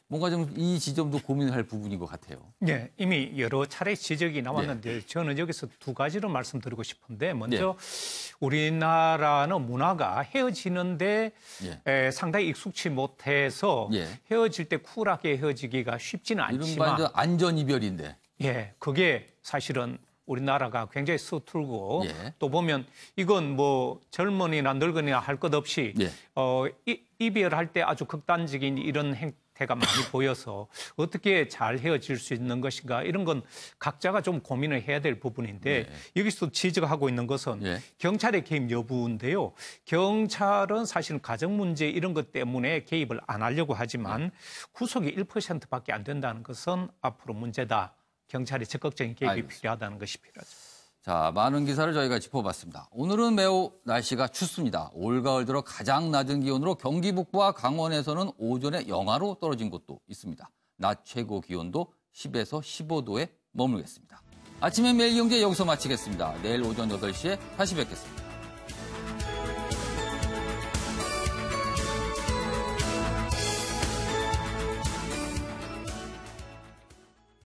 Speaker 1: 뭔가 좀 이 지점도 고민할 부분인 것 같아요.
Speaker 9: 네, 이미 여러 차례 지적이 나왔는데 저는 여기서 두 가지로 말씀드리고 싶은데 먼저 우리나라는 문화가 헤어지는데 상당히 익숙치 못해서 헤어질 때 쿨하게 헤어지기가 쉽지는 않지만
Speaker 1: 이른바 안전이별인데
Speaker 9: 그게 사실은 우리나라가 굉장히 서툴고 또 보면 이건 뭐 젊은이나 늙은이나 할 것 없이 이별할 때 아주 극단적인 이런 행태가 많이 보여서 어떻게 잘 헤어질 수 있는 것인가 이런 건 각자가 좀 고민을 해야 될 부분인데 여기서 지적하고 있는 것은 경찰의 개입 여부인데요. 경찰은 사실은 가정 문제 이런 것 때문에 개입을 안 하려고 하지만 구속이 1%밖에 안 된다는 것은 앞으로 문제다. 경찰의 적극적인 개입이 필요하다는 것이 필요하죠.
Speaker 1: 자, 많은 기사를 저희가 짚어봤습니다. 오늘은 매우 날씨가 춥습니다. 올가을 들어 가장 낮은 기온으로 경기 북부와 강원에서는 오전에 영하로 떨어진 곳도 있습니다. 낮 최고 기온도 10에서 15도에 머물겠습니다. 아침에 매일 경제 여기서 마치겠습니다. 내일 오전 8시에 다시 뵙겠습니다.